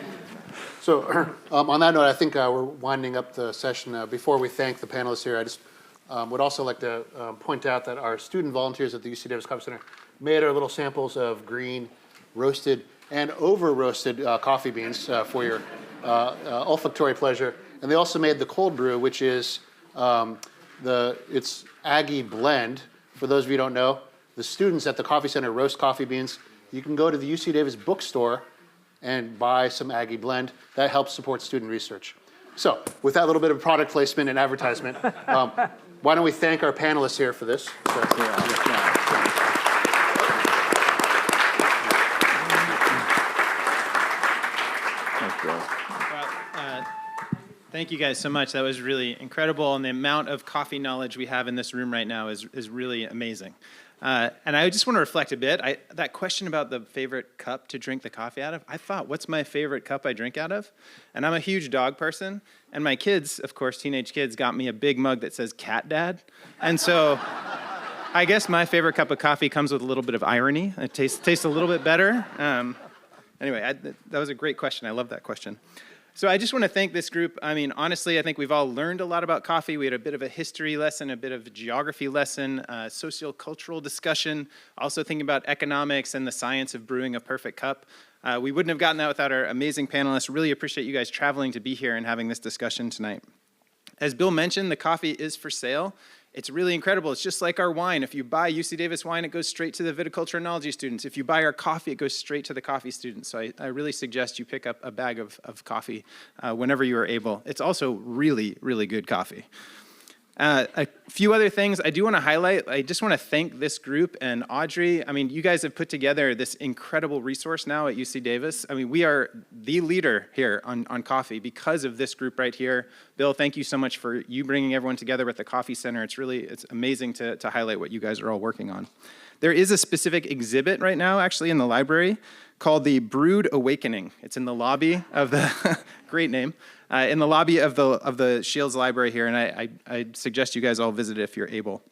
E: So on that note, I think we're winding up the session. Before we thank the panelists here, I just would also like to point out that our student volunteers at the UC Davis Coffee Center made our little samples of green, roasted, and over-roasted coffee beans for your olfactory pleasure. And they also made the cold brew, which is it's Aggie blend. For those of you who don't know, the students at the Coffee Center roast coffee beans. You can go to the UC Davis bookstore and buy some Aggie blend. That helps support student research. So with that little bit of product placement and advertisement, why don't we thank our panelists here for this?
A: Thank you guys so much. That was really incredible, and the amount of coffee knowledge we have in this room right now is really amazing. And I just want to reflect a bit. That question about the favorite cup to drink the coffee out of, I thought, what's my favorite cup I drink out of? And I'm a huge dog person, and my kids, of course, teenage kids, got me a big mug that says Cat Dad. And so I guess my favorite cup of coffee comes with a little bit of irony. It tastes a little bit better. Anyway, that was a great question. I love that question. So I just want to thank this group. I mean, honestly, I think we've all learned a lot about coffee. We had a bit of a history lesson, a bit of a geography lesson, sociocultural discussion, also thinking about economics and the science of brewing a perfect cup. We wouldn't have gotten that without our amazing panelists. Really appreciate you guys traveling to be here and having this discussion tonight. As Bill mentioned, the coffee is for sale. It's really incredible. It's just like our wine. If you buy UC Davis wine, it goes straight to the viticulture enology students. If you buy our coffee, it goes straight to the coffee students. So I really suggest you pick up a bag of coffee whenever you are able. It's also really, really good coffee. A few other things I do want to highlight. I just want to thank this group and Audrey. I mean, you guys have put together this incredible resource now at UC Davis. I mean, we are the leader here on coffee because of this group right here. Bill, thank you so much for you bringing everyone together with the Coffee Center. It's amazing to highlight what you guys are all working on. There is a specific exhibit right now, actually, in the library called the Brewed Awakening. It's in the lobby of the, great name, in the lobby of the Shields Library here, and I suggest you guys all visit it if you're able.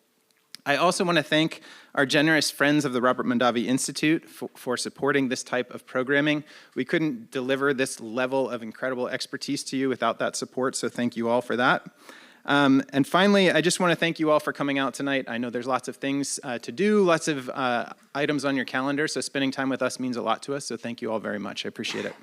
A: I also want to thank our generous friends of the Robert Mondavi Institute for supporting this type of programming. We couldn't deliver this level of incredible expertise to you without that support, so thank you all for that. And finally, I just want to thank you all for coming out tonight. I know there's lots of things to do, lots of items on your calendar, so spending time with us means a lot to us, so thank you all very much. I appreciate it.